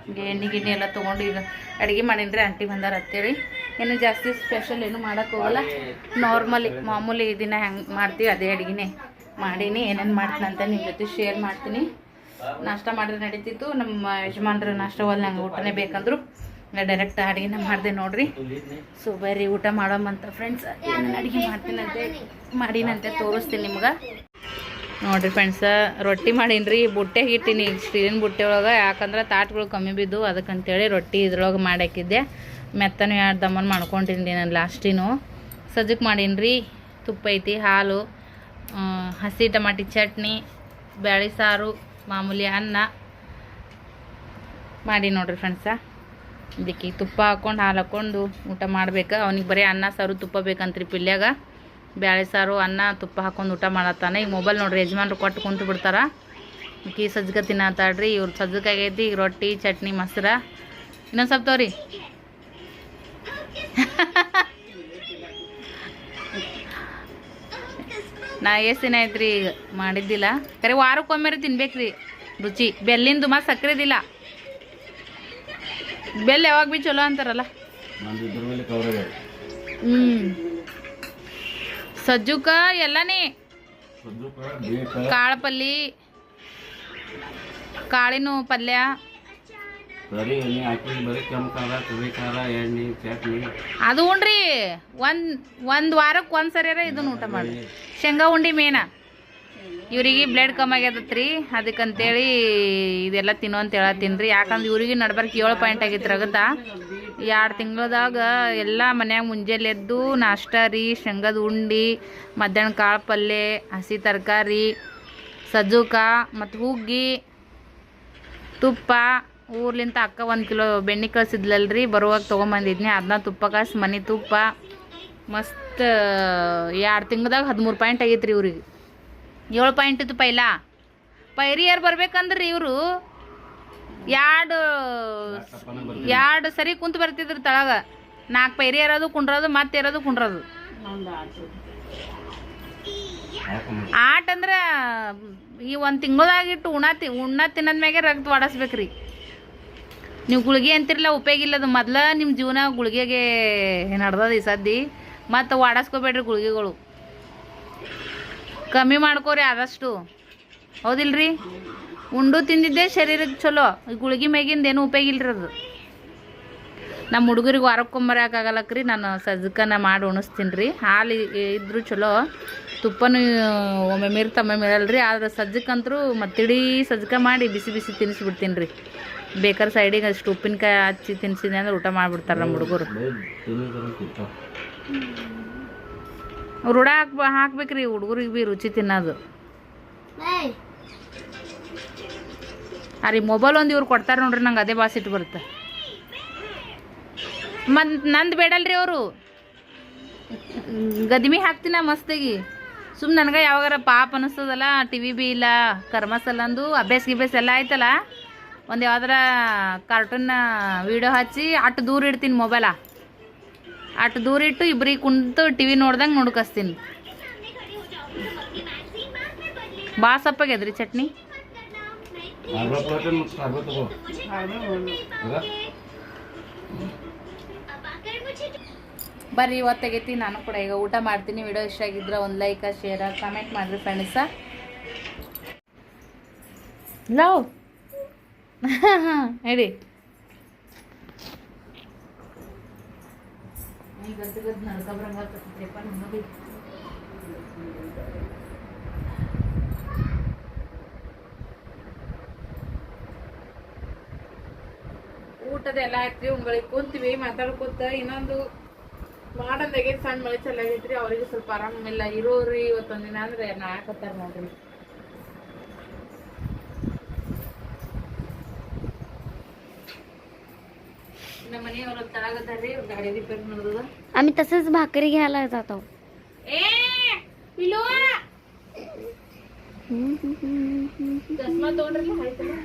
ಎಣ್ಣೆ ಗಿಣ್ಣೆ ಎಲ್ಲ ತೊಗೊಂಡು ಈಗ ಅಡುಗೆ ಮಾಡೀನಿ. ಆಂಟಿ ಬಂದಾರ ಅಂತೇಳಿ ಏನು ಜಾಸ್ತಿ ಸ್ಪೆಷಲ್ ಏನು ಮಾಡೋಕ್ಕೆ ಹೋಗಲ್ಲ. ಮಾಮೂಲಿ ದಿನ ಹೆಂಗೆ ಮಾಡ್ತೀವಿ ಅದೇ ಅಡುಗೆನೇ ಮಾಡೀನಿ. ಏನೇನು ಮಾಡ್ತೀನಿ ಅಂತ ನಿಮ್ಮ ಜೊತೆ ಶೇರ್ ಮಾಡ್ತೀನಿ. ನಾಷ್ಟ ಮಾಡಿದ್ರೆ ನಡೀತಿತ್ತು, ನಮ್ಮ ಯಜಮಾನ್ರು ನಾಷ್ಟ ಒಲ್ಲ ನಂಗೆ ಊಟನೇ ಬೇಕಂದ್ರು ಡೈರೆಕ್ಟ್ ಅಡುಗೆನ ಮಾಡಿದೆ ನೋಡ್ರಿ. ಸೊ ಬರ್ರಿ ಊಟ ಮಾಡೋಮಂತ ಫ್ರೆಂಡ್ಸ್. ಏನೇನು ಅಡುಗೆ ಮಾಡ್ತೀನಂತೆ ಮಾಡೀನಂತೆ ತೋರಿಸ್ತೀನಿ ನಿಮ್ಗೆ ನೋಡ್ರಿ ಫ್ರೆಂಡ್ಸ. ರೊಟ್ಟಿ ಮಾಡೀನಿ, ಬುಟ್ಟೆಗೆ ಇಟ್ಟೀನಿ ಸ್ಟೀಲಿನ ಬುಟ್ಟೆ ಒಳಗೆ. ಯಾಕಂದ್ರೆ ತಾಟ್ಗಳು ಕಮ್ಮಿ ಬಿದ್ದು, ಅದಕ್ಕಂತೇಳಿ ರೊಟ್ಟಿ ಇದ್ರೊಳಗೆ ಮಾಡಾಕಿದ್ದೆ. ಮೆತ್ತನೂ 2 ದಮ್ಮನ್ ಮಾಡ್ಕೊಂಡಿನಿ ನಾನು ಲಾಸ್ಟಿನೂ. ಸಜ್ಜಕ್ಕೆ ಮಾಡೀನಿ, ತುಪ್ಪ ಐತಿ, ಹಾಲು, ಹಸಿ ಟಮಾಟಿ ಚಟ್ನಿ, ಬ್ಯಾಳಿ ಸಾರು, ಮಾಮೂಲಿ ಅನ್ನ ಮಾಡಿ ನೋಡ್ರಿ ಫ್ರೆಂಡ್ಸ. ಇದಕ್ಕೆ ತುಪ್ಪ ಹಾಕ್ಕೊಂಡು ಹಾಲು ಹಾಕ್ಕೊಂಡು ಊಟ ಮಾಡ್ಬೇಕು. ಅವ್ನಿಗೆ ಬರೀ ಅನ್ನ ಸಾರು ತುಪ್ಪ ಬೇಕಂತ್ರಿ ಪಿಲ್ಯಾಗ. ಬ್ಯಾಳೆ ಸಾರು ಅನ್ನ ತುಪ್ಪ ಹಾಕ್ಕೊಂಡು ಊಟ ಮಾಡತ್ತಾನೆ. ಈಗ ಮೊಬೈಲ್ ನೋಡ್ರಿ ಯಜಮಾನ್ರು ಕೊಟ್ಟು ಕುಂತು ಬಿಡ್ತಾರ. ಈ ಸಜ್ಜಕ ತಿನ್ನತ್ತಾಳ್ರಿ. ಇವ್ರು ಸಜ್ಜಕ ಆಗೈತಿ. ಈಗ ರೊಟ್ಟಿ ಚಟ್ನಿ ಮೊಸರ ಇನ್ನೊಂದು ಸ್ವಲ್ಪ ತೋರಿ. ನಾ ಎಷ್ಟು ದಿನ ಆಯ್ತು ಈಗ ಮಾಡಿದ್ದಿಲ್ಲ. ಕರೆ ವಾರಕ್ಕೊಮ್ಮೆ ತಿನ್ಬೇಕ್ರಿ. ರುಚಿ ಬೆಲ್ಲಿಂದು ಮತ್ತು ಸಕ್ಕರೆದಿಲ್ಲ. ಬೆಲ್ಲ ಯಾವಾಗ ಭೀ ಚಲೋ ಅಂತಾರಲ್ಲ. ಸಜ್ಜುಕ ಎಲ್ಲನೇ ಕಾಳು ಪಲ್ಯ, ಕಾಳಿನ ಪಲ್ಯ, ಅದು ಉಣ್ರಿ. ಒಂದು ವಾರಕ್ಕೆ ಒಂದು ಸರಿಯಾರ ಇದನ್ನ ಊಟ ಮಾಡಿ. ಶೇಂಗಾ ಉಂಡಿ ಮೇನ. ಇವ್ರಿಗೆ ಬ್ಲಡ್ ಕಮ್ಮಿ ಆಗ್ಯದತ್ರಿ, ಅದಕ್ಕಂತೇಳಿ ಇದೆಲ್ಲ ತಿನ್ನೋ ಅಂತ ಹೇಳತ್ತೀನಿ ರೀ. ಯಾಕಂದ್ರೆ ಇವ್ರಿಗೆ ನಡ್ಬರ್ಕ್ 7 ಪಾಯಿಂಟ್ ಆಗೈತ್ರಿ. ಆಗತ್ತಾ 2 ತಿಂಗಳದಾಗ ಎಲ್ಲ ಮನ್ಯಾಗ ಮುಂಜಾನೆ ಎದ್ದು ನಾಷ್ಟ ರೀ, ಶೇಂಗದ ಉಂಡಿ, ಮಧ್ಯಾಹ್ನ ಕಾಳು ಪಲ್ಯ, ಹಸಿ ತರಕಾರಿ, ಸಜ್ಜುಕ ಮತ್ತು ಹುಗ್ಗಿ, ತುಪ್ಪ. ಊರ್ಲಿಂತ ಅಕ್ಕ 1 ಕಿಲೋ ಬೆಣ್ಣೆ ಕಳ್ಸಿದ್ಲಲ್ರಿ, ಬರುವಾಗ ತೊಗೊಂಬಂದಿದ್ನಿ. ಅದನ್ನ ತುಪ್ಪ ಕಾಸು ಮನೆ ತುಪ್ಪ ಮಸ್ತ್ 2 ತಿಂಗಳದಾಗ 13 ಪಾಯಿಂಟ್ ಆಗೈತ್ರಿ ಇವ್ರಿಗೆ. 7 ಪಾಯಿಂಟ್ ಇತ್ತು ಪೈಲ. ಪೈರಿಯರ್ ಬರ್ಬೇಕಂದ್ರಿ ಇವರು 2 ಸರಿ ಕುಂತು ಬರ್ತಿದ್ರು ತಳಗ. 4 ಪೈರಿ ಇರೋದು ಕುಂಡ್ರೋದು, ಮತ್ತೆ ಇರೋದು ಕುಂಡ್ರೋದು. ಆಟ ಅಂದ್ರೆ ಈ 1 ತಿಂಗಳದಾಗಿಟ್ಟು ಉಣ್ಣ ತಿನ್ನೋದ್ ಮ್ಯಾಗೆ ರಕ್ತ ವಾಡಿಸ್ಬೇಕ್ರಿ. ನೀವು ಗುಳಿಗೆ ಅಂತಿರಲ್ಲ, ಉಪಯೋಗ ಇಲ್ಲದು. ಮೊದ್ಲು ನಿಮ್ಮ ಜೀವನ ಗುಳಿಗೆಗೆ ನಡ್ದದ ಈ ಸದ್ದಿ. ಮತ್ತು ವಾಡಸ್ಕೋಬೇಡ್ರಿ ಗುಳಿಗೆಗಳು, ಕಮ್ಮಿ ಮಾಡ್ಕೋರಿ ಆದಷ್ಟು. ಹೌದಿಲ್ರಿ? ಉಂಡು ತಿಂದಿದ್ದೆ ಶರೀರಕ್ಕೆ ಚಲೋ. ಈ ಗುಳಿಗೆ ಮ್ಯಾಗಿಂದ ಏನು ಉಪಯೋಗ ಇಲ್ರಿ ಅದು. ನಮ್ಮ ಹುಡುಗರಿಗೆ ವಾರಕ್ಕೊಂಬರಕ್ಕಾಗಲ್ಲಕ್ರಿ. ನಾನು ಸಜ್ಜಕನ ಮಾಡಿ ಉಣಿಸ್ತೀನಿ ರೀ. ಹಾಲು ಇದ್ರೂ ಚಲೋ, ತುಪ್ಪನೂ ಒಮ್ಮೆ ಮೀರ್ತೊಮ್ಮೆ ಮಿರಲ್ರಿ. ಆದ್ರೆ ಸಜ್ಜಕ್ಕಂತರೂ ಮತ್ತು ಇಡೀ ಸಜ್ಜಕ ಮಾಡಿ ಬಿಸಿ ಬಿಸಿ ತಿನ್ನಿಸ್ಬಿಡ್ತೀನಿ ರೀ. ಬೇಕಾದ್ರೆ ಸೈಡಿಗೆ ಅಷ್ಟು ಉಪ್ಪಿನಕಾಯಿ ಹಚ್ಚಿ ತಿನ್ಸಿದೆ ಅಂದ್ರೆ ಊಟ ಮಾಡಿಬಿಡ್ತಾರೆ ನಮ್ಮ ಹುಡುಗರು. ರೂಢ ಹಾಕ್ಬೇಕ್ರಿ ಹುಡುಗರಿಗೆ ಭೀ ರುಚಿ ತಿನ್ನೋದು. ರೀ ಮೊಬೈಲ್ ಒಂದು ಇವ್ರು ಕೊಡ್ತಾರೆ ನೋಡ್ರಿ, ನಂಗೆ ಅದೇ ಬಾಸಿಟ್ಟು ಬರುತ್ತೆ. ಮತ್ತು ನಂದು ಬೇಡಲ್ರಿ ಅವರು. ಗದಿಮಿ ಹಾಕ್ತೀನ ಮಸ್ತಾಗಿ. ಸುಮ್ಮನೆ ನನಗೆ ಯಾವಾಗಾರ ಪಾಪ ಅನ್ನಿಸ್ತದಲ್ಲ, ಟಿ ವಿ ಬಿ ಇಲ್ಲ, ಕರ್ಮಸಲ್ಲ ಅಂದು ಅಭ್ಯಾಸ ಎಲ್ಲ ಆಯ್ತಲ್ಲ, ಒಂದು ಯಾವ್ದಾರ ಕಾರ್ಟೂನ್ ವೀಡಿಯೋ ಹಚ್ಚಿ ಅಷ್ಟು ದೂರ ಇಡ್ತೀನಿ ಮೊಬೈಲ. ಅಷ್ಟು ದೂರ ಇಟ್ಟು ಇಬ್ಬರಿಗೆ ಕುಂತು ಟಿ ವಿ ನೋಡ್ದಂಗೆ ನೋಡ್ಕಸ್ತೀನಿ. ಭಾಳ ಸಪ್ಪಾಗ್ಯದ್ರಿ ಚಟ್ನಿ. ಬರ್ರಿ ಇವತ್ತಾಗೈತಿ. ನಾನು ಕೂಡ ಈಗ ಊಟ ಮಾಡ್ತೀನಿ. ವಿಡಿಯೋ ಇಷ್ಟ ಆಗಿದ್ರೆ ಒಂದು ಲೈಕ್, ಶೇರ್, ಕಮೆಂಟ್ ಮಾಡಿರಿ ಫ್ರೆಂಡ್ಸ. ಲವ್ ಹೇಳಿ ಒಮ್ಮೆ ಗದ್ದು ನಡ್ಕೊಬರಂಗ ಆಗ್ತೈತ್ರಿಪ್ಪ ನಮಗೆ. ಊಟದ ಎಲ್ಲ ಆಯ್ತ್ರಿ, ಉಂಗಳಿಗೆ ಕುಂತೀವಿ ಮಾತಾಡ್ಕೊತ. ಇನ್ನೊಂದು ಮಾಡಂದಾಗೆ ಸಣ್ಣ ಮಳೆ ಚಲಾಗೈತ್ರಿ, ಅವ್ರಿಗೆ ಸ್ವಲ್ಪ ಆರಾಮಿಲ್ಲ. ಇರೋರಿ ಇವತ್ತೊಂದಿನ ಅಂದ್ರೆ ನಾಯಕತ್ತಾರ ನೋಡ್ರಿ. ನಮ್ಮ मनेवर तळागदारी गाडी रिपेअर नव्हतं. आम्ही तसंच भाकरी घ्यायला जातो. ए पिलो चष्मा तोंडली हायतला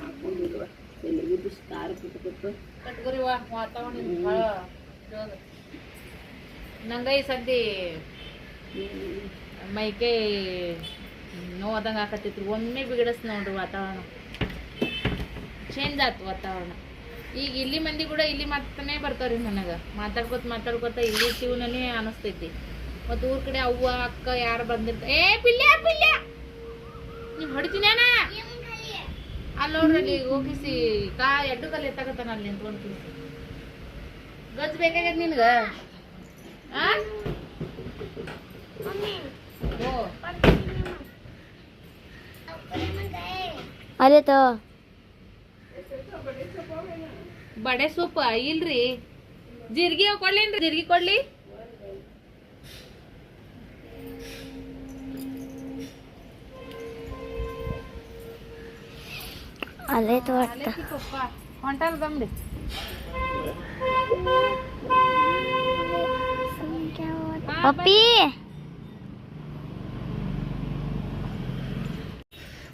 ಎಲ್ಲರಿಗೂ ಸ್ಟಾರ್ ಕುಟ್ಕೊತ ಕಟ್ಗರಿ ವಾತಾವರಣ ನಂಗೈ ಸದ್ದಿ ಮೈಕೈ ನೋವಾದಂಗೆ ಆಕತ್ತೈತ್ರಿ. ಒಮ್ಮೆ ಬಿಗಡಸ್ ನೋಡ್ರಿ ವಾತಾವರಣ ಚೇಂಜ್ ಆಯ್ತು ವಾತಾವರಣ. ಈಗ ಇಲ್ಲಿ ಮಂದಿ ಕೂಡ ಇಲ್ಲಿ ಮಾತಾನೆ ಬರ್ತಾವ್ರಿ ನನಗೆ. ಮಾತಾಡ್ಕೊತ ಇಲ್ಲಿ ಜೀವನನೇ ಅನಿಸ್ತೈತಿ. ಮತ್ತು ಊರ್ ಕಡೆ ಅವ್ವ ಅಕ್ಕ ಯಾರು ಬಂದಿರ್ತ ಏ ಪಿಲ್ಯ ಪಿಲ್ಯ ನೀವು ಹೊಡಿತೀನಿ ಅಣ್ಣ ಅಲ್ಲಿ ನೋಡ್ರಲ್ಲಿ ಹೋಗಿಸಿ ಎಡ್ಡು ಕಲ್ಲಿ ಎತ್ತಾಕತ್ತಾನ ಅಲ್ಲಿ ನಿಂತ್ಕೊಂಡು ಗಜ್ ಬೇಕಾಗ್ಯದ ನಿನ್ಗ अरे तो ಬಡೆ ಸೂಪ ಇಲ್ರಿ, ಜೀರಿಗೆ ಕೊಡ್ಲೇನ್ರಿ? ಜೀರಿಗೆ ಕೊಡ್ಲಿ? आले तो वाटतं. पप्पा ಹೊಂಟಾರ ಬಂದ್ರಿ. पप्पी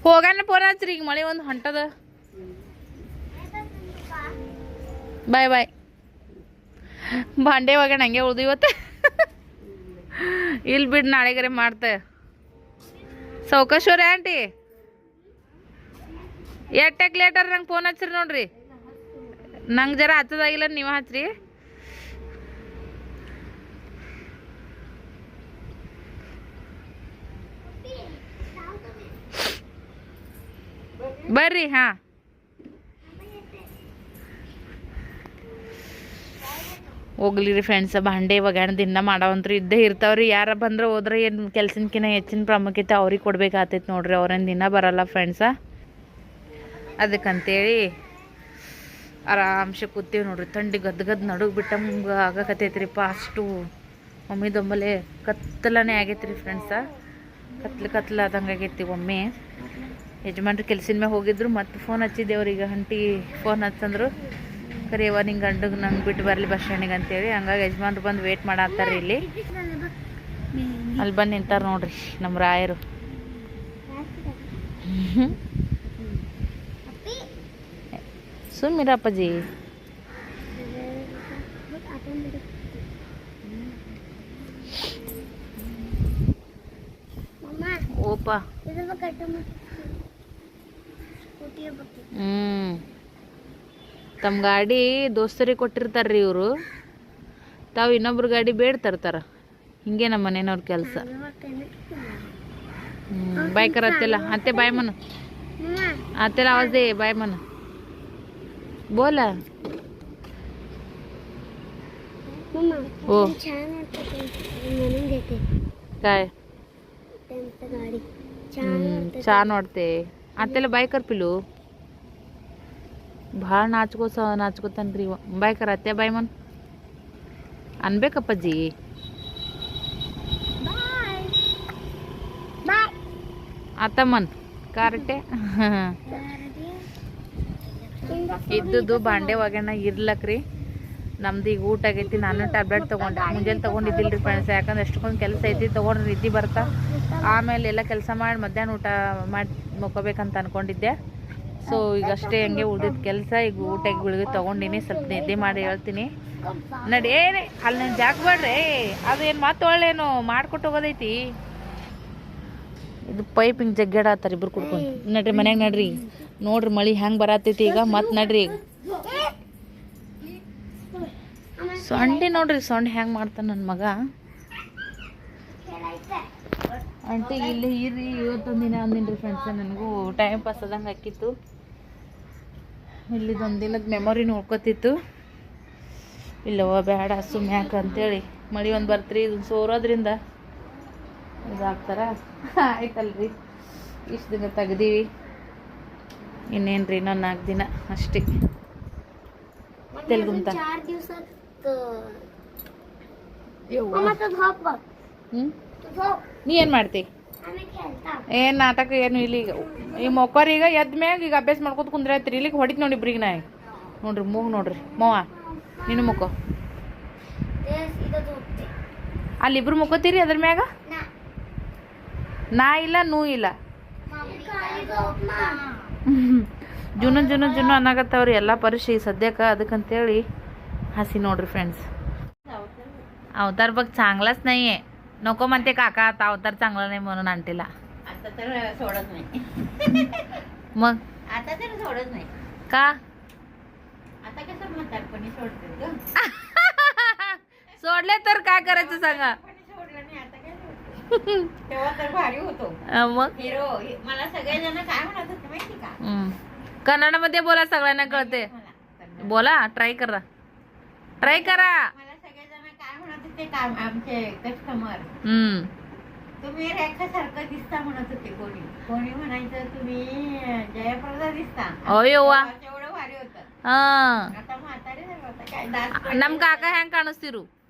ಹೋಗಾನ ಫೋನ್ ಹಚ್ರಿ, ಈಗ ಮಳೆ ಒಂದು ಹೊಂಟದ. ಬಾಯ್ ಬಾಯ್. ಭಾಂಡೆ ಒಗ್ಯಾಣ ಹಂಗೆ ಉಳ್ದು ಇವತ್ತು. ಇಲ್ಲಿ ಬಿಡು, ನಾಳೆಗರೆ ಮಾಡ್ತೆ. ಸೌಕೇಶ್ವರಿ ಆಂಟಿ ಎಟ್ಟಕ್ಕೆ ಲೇಟರ್ ನಂಗೆ ಫೋನ್ ಹಚ್ಚ್ರಿ ನೋಡ್ರಿ. ನಂಗೆ ಜರ ಹಚ್ಚದಾಗಿಲ್ಲ, ನೀವು ಹಚ್ಚ್ರಿ. ಬರ್ರಿ. ಹಾಂ ಹೋಗ್ಲಿ ರೀ ಫ್ರೆಂಡ್ಸ್, ಭಾಂಡೆ ಒಗ್ಯಾಣ ದಿನ ಮಾಡವಂತ್ರು ಇದ್ದೇ ಇರ್ತಾವ್ರಿ. ಯಾರ ಬಂದ್ರೆ ಹೋದ್ರೆ ಏನು ಕೆಲ್ಸಕ್ಕಿಂತ ಹೆಚ್ಚಿನ ಪ್ರಾಮುಖ್ಯತೆ ಅವ್ರಿಗೆ ಕೊಡ್ಬೇಕಾಗ್ತೈತೆ ನೋಡ್ರಿ. ಅವ್ರೇನು ದಿನ ಬರಲ್ಲ ಫ್ರೆಂಡ್ಸ. ಅದಕ್ಕಂತೇಳಿ ಆರಾಮ್ಸೆ ಕೂತೀವಿ ನೋಡ್ರಿ. ಥಂಡಿ ಗದ್ದು ನಡುಗ್ ಬಿಟ್ಟಂಗೆ ಆಗಕತ್ತೈತ್ರಿಪ್ಪ. ಅಷ್ಟು ಒಮ್ಮೆ ದೊಂಬಲೆ ಕತ್ತಲನೇ ಆಗೈತ್ರಿ ಫ್ರೆಂಡ್ಸ. ಕತ್ಲು ಆದಂಗೆ ಆಗೈತಿ. ಒಮ್ಮೆ ಯಜಮಾನ್ರು ಕೆಲ್ಸಿನ ಮ್ಯಾಗ ಹೋಗಿದ್ರು, ಮತ್ತೆ ಫೋನ್ ಹಚ್ಚಿದ್ದೇವ್ರಿಗೆ. ಹಂಟಿ ಫೋನ್ ಹಚ್ಚಂದ್ರು ಕರಿಯವ್ವ ನಿಂಗೆ ಗಂಡಗೆ ನಂಗೆ ಬಿಟ್ಟು ಬರಲಿ ಬಸ್ ಸ್ಟ್ಯಾಂಡಿಗೆ ಅಂತೇಳಿ. ಹಂಗಾಗಿ ಯಜಮಾನ್ರು ಬಂದು ವೇಟ್ ಮಾಡತ್ತಾರ ಇಲ್ಲಿ. ಅಲ್ಲಿ ಬಂದು ನಿಂತಾರ ನೋಡ್ರಿ ನಮ್ಮ ರಾಯರು. ಸುಮ್ಮಿರ ಅಪ್ಪಾಜಿ. ಓಪ ತಮ್ಮ ಗಾಡಿ ದೋಸ್ತರಿಗೆ ಕೊಟ್ಟಿರ್ತಾರ್ರಿ ಇವರು. ತಾವು ಇನ್ನೊಬ್ರು ಗಾಡಿ ಬೇಡ ತರ್ತಾರ. ಹಿಂಗೆ ನಮ್ಮ ಮನೆಯವ್ರ ಕೆಲಸ. ಬಾಯ್ करतेला आते बाय म्हण. आतेला आवाज दे बाय म्हण. बोला. हो काय छान वाटते. आतेला बाय कर पिलू. ಭಾಳ ನಾಚ್ಕೋತಾನ್ರಿ ಇವ. ಬಾಯ್ ಕರ ಅತ್ತೆ ಬಾಯ್ ಮನ್ ಅನ್ಬೇಕಪ್ಪಜ್ಜಿ. ಆತಮ್ಮನ್ ಕಾರಟೆ ಇದ್ದುದು ಬಾಂಡೆ ಒಗ್ಯಾಣ ಇರ್ಲಕ್ರಿ. ನಮ್ದು ಈಗ ಊಟ ಆಗೈತಿ. ನಾನು ಟ್ಯಾಬ್ಲೆಟ್ ತೊಗೊಂಡೆ. ಮುಂಜಾನೆ ತೊಗೊಂಡಿದ್ದಿಲ್ರಿ ಫ್ರೆಂಡ್ಸ್, ಯಾಕಂದ್ರೆ ಎಷ್ಟೊಂದು ಕೆಲಸ ಐತಿ. ತೊಗೊಂಡ್ರೆ ನಿದ್ದೆ ಬರ್ತಾ. ಆಮೇಲೆ ಎಲ್ಲ ಕೆಲಸ ಮಾಡಿ ಮಧ್ಯಾಹ್ನ ಊಟ ಮಾಡಿ ಮುಕ್ಕೋಬೇಕಂತ ಅನ್ಕೊಂಡಿದ್ದೆ. ಸೊ ಈಗಷ್ಟೇ ಹಂಗೆ ಉಳ್ದಿದ್ದು ಕೆಲಸ. ಈಗ ಊಟಕ್ಕೆ ಗುಳಿಗೆ ತೊಗೊಂಡಿನಿ. ಸ್ವಲ್ಪ ನಿದ್ದೆ ಮಾಡಿ ಹೇಳ್ತೀನಿ ನಡಿ. ಏನೇ ಅಲ್ಲಿ ನಾನು ಜಾಗ ಬೇಡ್ರಿ, ಅದೇನು ಮತ್ತೆ ಒಳ್ಳೇನು ಮಾಡ್ಕೊಟ್ಟು ಹೋಗೋದೈತಿ. ಇದು ಪೈಪ್ ಹಿಂಗೆ ಜಗ್ಗಾಡತ್ತಾರ ಇಬ್ರು ಕುಡ್ಕೊಂಡು. ನಡ್ರಿ ಮನ್ಯಾಗ ನಡ್ರಿ. ನೋಡ್ರಿ ಮಳೆ ಹೆಂಗೆ ಬರತ್ತೈತಿ ಈಗ. ಮತ್ತೆ ನಡ್ರಿ ಈಗ. ಸೊಂಡಿ ನೋಡ್ರಿ, ಸೊಂಡಿ ಹೆಂಗೆ ಮಾಡ್ತಾನೆ ನನ್ನ ಮಗ. ಆಂಟಿ ಇಲ್ಲಿ ಇರ್ರಿ, ಇವತ್ತೊಂದು ದಿನ ಅಂದಿನ್ರಿ ಫ್ರೆಂಡ್ಸ್. ನನಗೂ ಟೈಮ್ ಪಾಸ್ ಆದಂಗೆ ಹಾಕಿತ್ತು. ಇಲ್ಲಿದೊಂದು ದಿನದ ಮೆಮೊರಿ ನೋಡ್ಕೊತಿತ್ತು. ಇಲ್ಲವ ಬೇಡ ಸುಮ್ಮನೆ ಯಾಕೆ ಅಂತೇಳಿ ಮಳೆ ಒಂದು ಬರ್ತ್ರಿ ಇದನ್ನು ಸೋರೋದ್ರಿಂದ ಇದಾಗ್ತಾರ ಆಯ್ತಲ್ರಿ ಇಷ್ಟು ದಿನ ತೆಗ್ದೀವಿ ಇನ್ನೇನು ರೀ ಇನ್ನೊಂದು 4 ದಿನ ಅಷ್ಟೇ ತೆಲ್ಗುಂತ 4 दिवसात ನೀ ಏನು ಮಾಡ್ತಿ ಏನು ನಾಟಕ ಏನು ಇಲ್ಲಿ ಈ ಮೊಕ್ಕರಿಗೆ ಎದ್ದ ಮ್ಯಾಗ ಈಗ ಅಭ್ಯಾಸ ಮಾಡ್ಕೊತ ಕುಂದ್ರೆ ಆಯ್ತು ಇಲ್ಲಿಗೆ ಹೊಡಿತು ನೋಡಿ ಇಬ್ರಿಗೆ ನಾ ನೋಡ್ರಿ ಮೂಗು ನೋಡ್ರಿ ಮೋವ ನೀನು ಮುಕ್ಕೋ ಅಲ್ಲಿಬ್ರು ಮುಕ್ಕೋತೀರಿ ಅದ್ರ ಮ್ಯಾಗ ನಾ ಇಲ್ಲ ನೂ ಇಲ್ಲ ಜುನು ಜುನು ಜುನು ಅನ್ನಕತ್ತವ್ರಿ ಎಲ್ಲ ಪರೀಕ್ಷೆ सध्याक ಅದಕ್ಕಂತೇಳಿ हसी ನೋಡ್ರಿ फ्रेंड्स अवतार बघ चांगलाच नाहीये नको म्हणते काका आता अवतार चांगला नाही म्हणून आणटीला आता तर सोडत नाही मग आता तर सोडत नाही का आता कसं म्हणतात पण सोडते ग सोडले तर काय करायचं सांगा सोडलं नाही आता काय सोडते तेव्हा तर भारी होतो मग हिरो मला सगळेजण काय म्हणत होते माहिती का कन्नडमध्ये बोला सगळ्यांना कळते बोला ट्राय करा मला सगळेजण काय म्हणत होते काम आमचे कस्टमर तुम्ही रेखासारखं दिसता म्हणत होते कोणी कोणी म्हणायचं तुम्ही जयप्रदा दिसता अय्योवा एवढं भारी होतं हा आता म्हातारे झालं होतं काय दात ನಮ್ ಕಾಕ ಹೆಂಗ್ ಕಾಣಿಸ್ತಿರು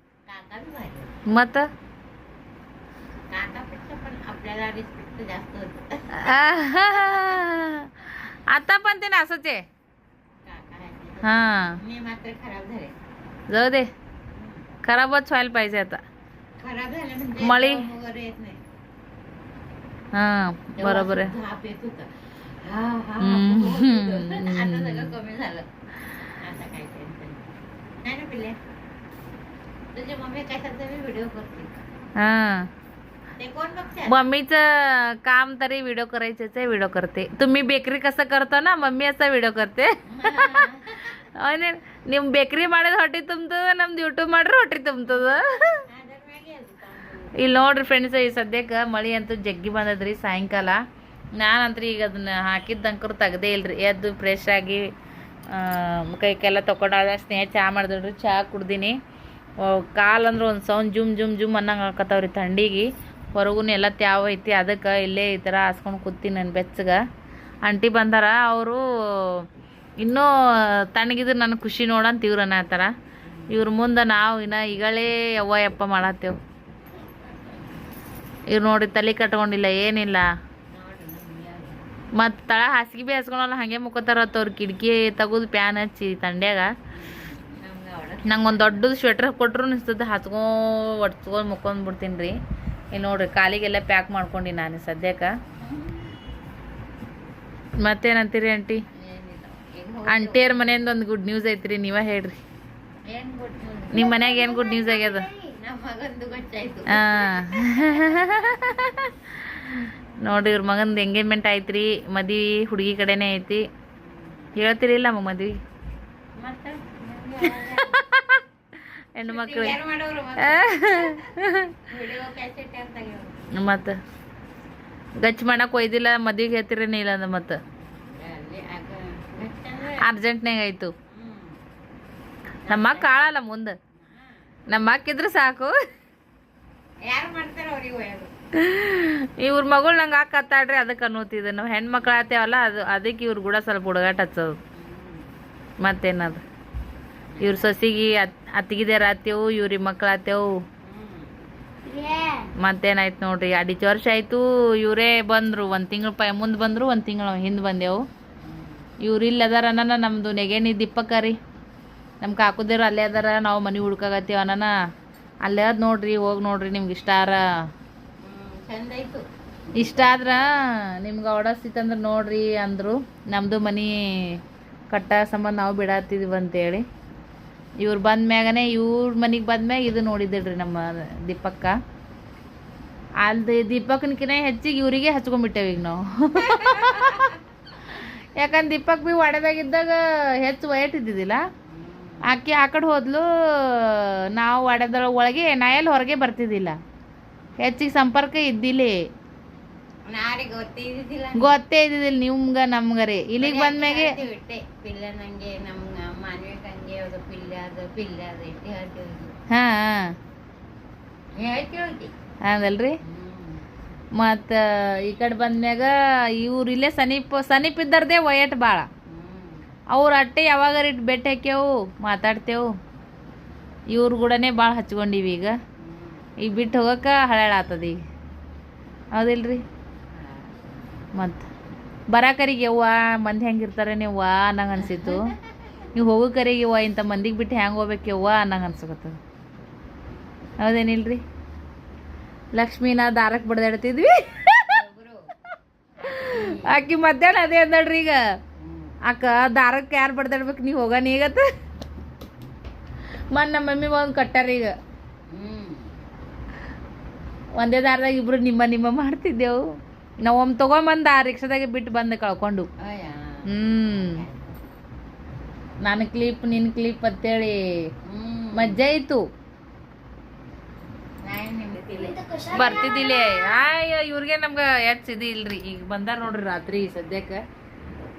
काकाच भारी मत काकापेक्षा पण आपल्याला रिस्पेक्ट जास्त होतं आता पण ते असंच आहे काका आहे. हा मी मात्र खराब झाले जाऊ दे खराबच व्हायला पाहिजे आता खराब झाले म्हणजे मळी. दम वगैरे येत नाही हा बरोबर आहे धाप येत होतं हा हा हम्म. आता सगळं कमी झालं आता काय टेन्शन नाही ना पिल्ले तुझी मम्मी कशाचा व्हिडिओ करते हा ते कोण बघते मम्मीचं काम तरी व्हिडिओ करायचेच आहे व्हिडिओ करते तुम्ही बेकरी कसं करता ना मम्मी असा व्हिडिओ करते ನಿಮ್ ಬೇಕ್ರಿ ಮಾಡೋದು ಹೊಟ್ಟಿ ತುಂಬ್ತದ ನಮ್ದು ಯೂಟ್ಯೂಬ್ ಮಾಡ್ರೆ ಹೊಟ್ಟಿ ತುಂಬ್ತದ ಇಲ್ಲಿ ನೋಡ್ರಿ ಫ್ರೆಂಡ್ಸ್ ಈ ಸದ್ಯಕ್ಕೆ ಮಳೆ ಅಂತೂ ಜಗ್ಗಿ ಬಂದದ್ರಿ ಸಾಯಂಕಾಲ ನಾನಂತ್ರಿ ಈಗ ಅದನ್ನ ಹಾಕಿದ್ದಂಕರು ತೆಗ್ದೇ ಇಲ್ರಿ ಎದ್ದು ಫ್ರೆಶ್ ಆಗಿ ಕೈಕೆಲ್ಲ ತೊಗೊಂಡಾಗ ಸ್ನೇಹ ಚಹಾ ಮಾಡಿದ್ರಿ ಚಹಾ ಕುಡ್ದೀನಿ ಕಾಲಂದ್ರೆ ಒಂದು ಸೌಂಡ್ ಜುಮ್ ಜುಮ್ ಜುಮ್ ಅನ್ನಂಗೆ ಹಾಕತ್ತವ್ರಿ ಥಂಡಿಗೆ ಹೊರಗೂ ಎಲ್ಲ ತ್ಯಾವ ಐತಿ ಅದಕ್ಕೆ ಇಲ್ಲೇ ಈ ಥರ ಹಾಸ್ಕೊಂಡು ಕೂತೀನಿ ನಾನು ಬೆಚ್ಚಗೆ ಆಂಟಿ ಬಂದಾರ ಅವರು ಇನ್ನೂ ತಣ್ಣಗಿದ್ರೆ ನನಗೆ ಖುಷಿ ನೋಡಂತ ಇವ್ರು ಅನ್ನತ್ತಾರ ಇವ್ರ ಮುಂದೆ ನಾವು ಇನ್ನು ಈಗಳೇ ಯವ್ವ ಯಪ್ಪ ಮಾಡತ್ತೇವು ಇವ್ರು ನೋಡಿ ತಲೆ ಕಟ್ಕೊಂಡಿಲ್ಲ ಏನಿಲ್ಲ ಮತ್ತು ತಳ ಹಾಸಿಗೆ ಭೀ ಹಸ್ಕೊಳಲ್ಲ ಹಾಗೆ ಮುಕ್ಕೋತಾರತ್ತ ಅವ್ರು ಕಿಟಕಿ ತೆಗೆದು ಪ್ಯಾನ್ ಹಚ್ಚಿ ತಂಡ್ಯಾಗ ನಂಗೆ ಒಂದು ದೊಡ್ಡದು ಸ್ವೆಟ್ರ್ ಕೊಟ್ಟರು ಅನಿಸ್ತದೆ ಒಡ್ಸ್ಕೊಂಡು ಮುಕ್ಕೊಂಡು ಬಿಡ್ತೀನಿ ರೀ ಇಲ್ಲಿ ನೋಡ್ರಿ ಕಾಲಿಗೆಲ್ಲ ಪ್ಯಾಕ್ ಮಾಡ್ಕೊಂಡು ನಾನು ಸದ್ಯಕ್ಕೆ ಮತ್ತೇನಂತೀರಿ ಆಂಟಿ ಆಂಟಿಯರ್ ಮನೆಯಿಂದ ಒಂದು ಗುಡ್ ನ್ಯೂಸ್ ಐತ್ರಿ ನೀವೇ ಹೇಳ್ರಿ ಏನ್ ಗುಡ್ ನಿಮ್ಮ ಮನ್ಯಾಗ ಏನು ಗುಡ್ ನ್ಯೂಸ್ ಆಗ್ಯದ ನಮ್ಮ ಮಗಂದು ಗೊತ್ತಾಯ್ತು ನೋಡ್ರಿ ಇವ್ರ ಮಗಂದು ಎಂಗೇಜ್ಮೆಂಟ್ ಐತ್ರಿ ಮದ್ವಿ ಹುಡುಗಿ ಕಡೆನೇ ಐತಿ ಹೇಳ್ತಿರಿಲ್ಲ ಮದ್ವಿ ಮತ್ತೆ ಹೆಣ್ಣು ಮಕ್ಕಳು ಯಾರು ಮಾಡೋರು ವಿಡಿಯೋ ಕ್ಯಾಸೆಟ್ ಅಂತ ತೆಗಿಯೋರು ಮತ್ತು ಗಚ್ ಮಾಡಕ್ಕೆ ಒಯ್ದಿಲ್ಲ ಮದ್ವಿಗೆ ಹೇಳ್ತಿರೇನೇ ಇಲ್ಲ ಅಂದ ಮತ್ತು ಅರ್ಜೆಂಟ್ನಾಗ ಆಯ್ತು ನಮ್ಮ ಅಕ್ಕ ಆಳಲ್ಲ ಮುಂದೆ ನಮ್ಮ ಅಕ್ಕಿದ್ರೆ ಸಾಕು ಯಾರು ಮಾಡ್ತಾರ ಅವ್ರಿಗೆ ಇವ್ರ ಮಗಳು ನಂಗೆ ಅಕ್ಕ ಹತ್ತಾಡ್ರಿ ಅದಕ್ಕೆ ಅನ್ನೋತಿದ್ದೆ ನಾವು ಹೆಣ್ಮಕ್ಳು ಆತೇವಲ್ಲ ಅದಕ್ಕೆ ಇವ್ರು ಕೂಡ ಸ್ವಲ್ಪ ಹುಡುಗಾಟ ಹಚ್ಚೋದು ಮತ್ತೇನದು ಇವ್ರ ಸೊಸಿಗೆ ಅತ್ತಿಗಿದೇರ ಆತೇವು ಇವ್ರಿಗೆ ಮಕ್ಳು ಆತೇವು ಮತ್ತೇನಾಯ್ತು ನೋಡ್ರಿ 2 ವರ್ಷ ಆಯ್ತು ಇವರೇ ಬಂದರು 1 ತಿಂಗಳು ಮುಂದೆ ಬಂದರು 1 ತಿಂಗಳು ಹಿಂದೆ ಬಂದೆವು ಇವ್ರು ಇಲ್ಲಿ ಅದಾರ ಅನ್ನ ನಮ್ಮದು ನೆಗೆನಿ ದಿಪ್ಪಕ್ಕ ರೀ ನಮ್ಮ ಕಾಕುದೇರು ಅಲ್ಲೇ ಅದಾರ ನಾವು ಮನೆ ಹುಡ್ಕಾಗತ್ತೀವಿ ಅನ್ನ ಅಲ್ಲೇ ಅದ ನೋಡ್ರಿ ಹೋಗಿ ನೋಡ್ರಿ ನಿಮ್ಗೆ ಇಷ್ಟಾರ ಚಂದ ಆಯ್ತು ಇಷ್ಟ ಆದ್ರೆ ನಿಮ್ಗೆ ಹೊಡಸ್ತಿತ್ತಂದ್ರೆ ನೋಡ್ರಿ ಅಂದರು ನಮ್ಮದು ಮನೆ ಕಟ್ಟ ಸಂಬಂಧ ನಾವು ಬಿಡತ್ತಿದ್ವಿ ಅಂತೇಳಿ ಇವ್ರು ಬಂದ ಮ್ಯಾಗನೇ ಇವ್ರ ಮನೆಗೆ ಬಂದ್ಮ್ಯಾಗ ಇದು ನೋಡಿದ್ರಿ ನಮ್ಮ ದೀಪಕ್ಕ ಅಲ್ದು ದೀಪಕ್ಕನಕಿನ ಹೆಚ್ಚಿಗೆ ಇವರಿಗೆ ಹಚ್ಕೊಂಡ್ಬಿಟ್ಟೇವೆ ಈಗ ನಾವು ಯಾಕಂದ್ರೆ ದೀಪಕ್ ಭೀ ವಾಡ್ಯದಾಗಿದ್ದಾಗ ಹೆಚ್ಚು ವಯಟ್ ಇದ್ದಿದ್ದಿಲ್ಲ ಆಕೆ ಆ ಕಡೆ ಹೋದ್ಲು ನಾವು ವಾಡ್ಯದ ಒಳಗೆ ನಾ ಎಲ್ಲಿ ಹೊರಗೆ ಬರ್ತಿದ್ದಿಲ್ಲ ಹೆಚ್ಚಿಗೆ ಸಂಪರ್ಕ ಇದ್ದಿಲ್ಲ ನಾರಿಗೆ ಗೊತ್ತಿದ್ದಿಲ್ಲ ಗೊತ್ತೇ ಇದ್ದಿದ್ದಿಲ್ಲ ನಿಮ್ಗೆ ನಮ್ಗೆ ರೀ ಇಲ್ಲಿಗೆ ಬಂದ್ಮ್ಯಾಗೆ ಬಿಟ್ಟೆ ಪಿಲ್ಲ ನಂಗೆ ನಮ್ಮ ಮಾನ್ವಿಕಂಗೆ ಒಳಗೆ ಪಿಲ್ಲಾದ ಇಟ್ಟು ಹೇಳ್ತೀವಿ ಹಾಂ ಹೇಳ್ತೀವಿ ಹೌದಲ್ರಿ ಮತ್ತು ಈ ಕಡೆ ಬಂದ್ಮ್ಯಾಗ ಇವ್ರು ಇಲ್ಲೇ ಸಮೀಪ ಇದ್ದಾರದೇ ವಯಟ್ ಭಾಳ ಅವ್ರು ಅಟ್ಟೆ ಯಾವಾಗಾರ ಇಟ್ಟು ಭೇಟಿ ಹಾಕ್ಯವು ಮಾತಾಡ್ತೇವು ಇವ್ರ ಕೂಡನೇ ಭಾಳ ಹಚ್ಕೊಂಡಿವಿ ಈಗ ಬಿಟ್ಟು ಹೋಗಕ್ಕೆ ಹಳಾಳಾತದ ಈಗ ಹೌದಿಲ್ರಿ ಮತ್ತು ಬರಾಕರಿಗೆ ಯವ್ವ ಮಂದಿ ಹೆಂಗಿರ್ತಾರೆ ನೀವು ಅನ್ನಂಗೆ ಅನ್ಸಿತ್ತು ನೀವು ಹೋಗೋ ಕರಿಗೆ ಯವ್ವ ಇಂಥ ಮಂದಿಗೆ ಬಿಟ್ಟು ಹೆಂಗೆ ಹೋಗ್ಬೇಕು ಯವ್ವ ಅನ್ನಂಗೆ ಅನ್ಸಕತ್ತದ ಹೌದೇನಿಲ್ರಿ ಲಕ್ಷ್ಮೀನ ದಾರಕ್ಕೆ ಬಡ್ದಾಡ್ತಿದ್ವಿ ಆಕಿ ಮಧ್ಯಾಹ್ನ ಅದೇ ಅಂದಳ್ರಿ ಈಗ ಅಕ್ಕ ದಾರಕ್ಕೆ ಯಾರು ಬಡ್ದಾಡ್ಬೇಕು ನೀವು ಹೋಗೋಣ ಈಗತ್ತ ನಮ್ಮ ಮಮ್ಮಿ ಒಂದು ಕಟ್ಟಾರ ಈಗ ಒಂದೇ ದಾರದಾಗ ಇಬ್ರು ನಿಮ್ಮ ಮಾಡ್ತಿದ್ದೆವು ನಾವು ಒಮ್ಮೆ ತೊಗೊಂಬಂದು ಆ ರಿಕ್ಷಾದಾಗೆ ಬಿಟ್ಟು ಬಂದು ಕಳ್ಕೊಂಡು ನಾನು ಕ್ಲಿಪ್ ನಿನ್ನ ಕ್ಲಿಪ್ ಅಂತೇಳಿ ಮಜ್ಜಾ ಇತ್ತು ಬರ್ತಿದ್ದಿಲ್ಲ ಇವ್ರಿಗೆ ನಮ್ಗೆ ಇದು ಇಲ್ರಿ ಈಗ ಬಂದಾರ ನೋಡ್ರಿ ರಾತ್ರಿ ಸದ್ಯಕ್ಕೆ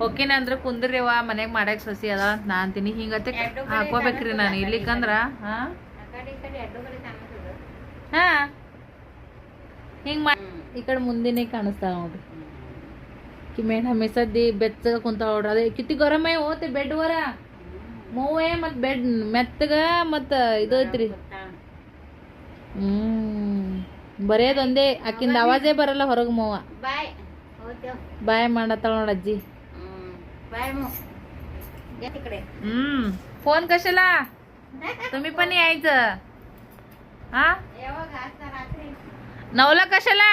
ಓಕೆನ ಅಂದ್ರೆ ಕುಂದ್ರಿವ ಮನೆಗೆ ಮಾಡಕ್ಕೆ ಸಸಿ ಅದ ಅಂತ ನಾ ಅಂತೀನಿ ಹಿಂಗತ್ತೆ ಹಾಕೋಬೇಕ್ರಿ ನಾನು ಇಲ್ಲಿಕಂದ್ರ ಹಾಂ ಹಿಂಗೆ ಮಾಡಿ ಈ ಕಡೆ ಮುಂದಿನೇ ಕಾಣಿಸ್ತಾವ ನೋಡ್ರಿ ಕಿಮೇಟ್ ಹಮೇಸದ್ದಿ ಬೆಚ್ಚಗ ಕುಂತಾವ ನೋಡ್ರಿ ಅದೇ ಕಿತ್ತಿ ಗರಮೇ ಹೋತೆ ಬೆಡ್ ವರ ಮೂವೇ ಮತ್ತು ಬೆಡ್ ಮೆತ್ತಗ ಮತ್ತು ಇದು ಐತ್ರಿ ಬರೆಯೋದೊಂದೇ ಆಕಿಂದ ಆವಾಜೇ ಬರಲ್ಲ ಹೊರಗೆ ಮೂವ ಬಾಯ್ ಮಾಡತ್ತಾಳ ನೋಡ ಅಜ್ಜಿ फोन कशाला तुम्ही पण यायचं हा 9ला कशाला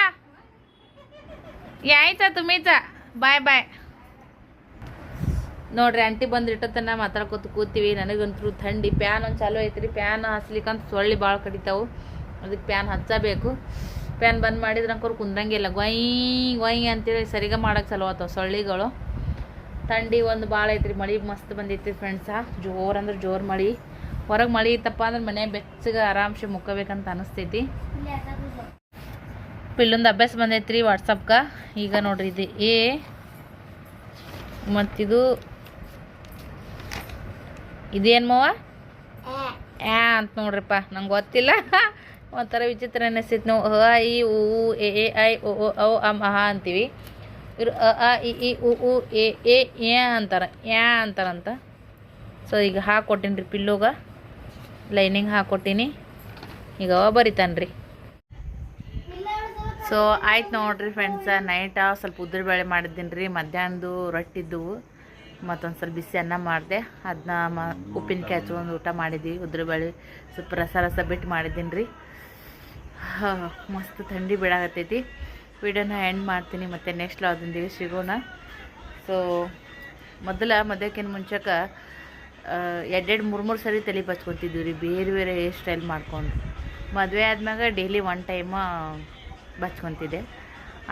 यायचं तुम्हीच ಬಾಯ್ ಬಾಯ್ ನೋಡ್ರಿ ಆಂಟಿ ಬಂದು ಇಟ್ಟತನ ಮಾತಾಡ್ಕೊತ ಕೂತೀವಿ ನನಗಂತೂ ಥಂಡಿ ಪ್ಯಾನ್ ಒಂದು ಚಾಲು ಐತ್ರಿ ಪ್ಯಾನ್ ಹಚ್ಲಿಕ್ಕಂತ ಸೊಳ್ಳಿ ಭಾಳ ಕಡಿತಾವು ಅದಕ್ಕೆ ಪ್ಯಾನ್ ಹಚ್ಚಬೇಕು ಪ್ಯಾನ್ ಬಂದ್ ಮಾಡಿದ್ರೆ ಅಂಕವ್ರು ಕುಂದ್ರಂಗಿಲ್ಲ ಗೊಯ್ ಗೊಯ್ ಅಂತೇಳಿ ಸರಿಗ ಮಾಡಕ್ಕೆ ಚಲೋ ಆತಾವ ಸೊಳ್ಳಿಗಳು ಥಂಡಿ ಒಂದು ಭಾಳ ಐತ್ರಿ ಮಳೆ ಮಸ್ತ್ ಬಂದೈತಿ ಫ್ರೆಂಡ್ಸ ಜೋರು ಅಂದ್ರೆ ಜೋರು ಮಳೆ ಹೊರಗೆ ಮಳೆ ಇತ್ತಪ್ಪ ಅಂದ್ರೆ ಮನೆ ಬೆಚ್ಚಗೆ ಆರಾಮ್ಸೆ ಮುಕ್ಕಬೇಕಂತ ಅನಿಸ್ತೈತಿ ಪಿಲ್ಲೊಂದು ಅಭ್ಯಾಸ ಬಂದೈತ್ರಿ ವಾಟ್ಸಪ್ಗೆ ಈಗ ನೋಡ್ರಿ ಇದು ಎ ಮತ್ತಿದು ಇದೇನು ಮಾವ ಅಂತ ನೋಡ್ರಿಪ್ಪ ನಂಗೆ ಗೊತ್ತಿಲ್ಲ ಒಂಥರ ವಿಚಿತ್ರ ಅನಿಸ್ತೈತಿ ನಾವು ಅ ಇ ಉ ಎ ಐ ಓ ಔ ಅಮ್ ಅಹ ಅಂತೀವಿ ಇವ್ರು ಅ ಇ ಇ ಉ ಎ ಅಂತಾರೆ ಅಂತಾರಂತ ಸೊ ಈಗ ಹಾಕ್ಕೊಟ್ಟೀನಿ ರೀ ಪಿಲ್ಲೋಗೆ ಲೈನಿಂಗ್ ಹಾಕ್ಕೊಟ್ಟೀನಿ ಈಗ ಬರಿತಾನ್ರಿ ಸೊ ಆಯ್ತು ನೋಡ್ರಿ ಫ್ರೆಂಡ್ಸ ನೈಟ ಸ್ವಲ್ಪ ಉದ್ದಿನಬೇಳೆ ಮಾಡಿದ್ದೀನಿ ರೀ ಮಧ್ಯಾಹ್ನದ್ದು ರೊಟ್ಟಿದ್ದವು ಮತ್ತೊಂದು ಸ್ವಲ್ಪ ಬಿಸಿ ಅನ್ನ ಮಾಡಿದೆ ಅದನ್ನ ಉಪ್ಪಿನಕಾಯಿ ಹಚ್ಕೊಂಡು ಊಟ ಮಾಡಿದ್ವಿ ಉದ್ದಿನಬೇಳೆ ಸ್ವಲ್ಪ ರಸ ಬಿಟ್ಟು ಮಾಡಿದ್ದೀನಿ ರೀ ಮಸ್ತ್ ಥಂಡಿ ಬೀಳಾಗತ್ತೈತಿ ವಿಡಿಯೋನ ಎಂಡ್ ಮಾಡ್ತೀನಿ ಮತ್ತು ನೆಕ್ಸ್ಟ್ ಲಾಗಿಂದಿಗೆ ಸಿಗೋಣ ಸೊ ಮದುವೆಕ್ಕಿಂತ ಮುಂಚೆಗೆ 2-3 ಸರಿ ತಲೆ ಬಚ್ಕೊತಿದ್ವಿ ರೀ ಬೇರೆ ಬೇರೆ ಹೇರ್ ಸ್ಟೈಲ್ ಮಾಡ್ಕೊಂಡು ಮದುವೆ ಆದ್ಮ್ಯಾಗ ಡೈಲಿ 1 ಟೈಮ್ ಬಚ್ಕೊತಿದ್ದೆ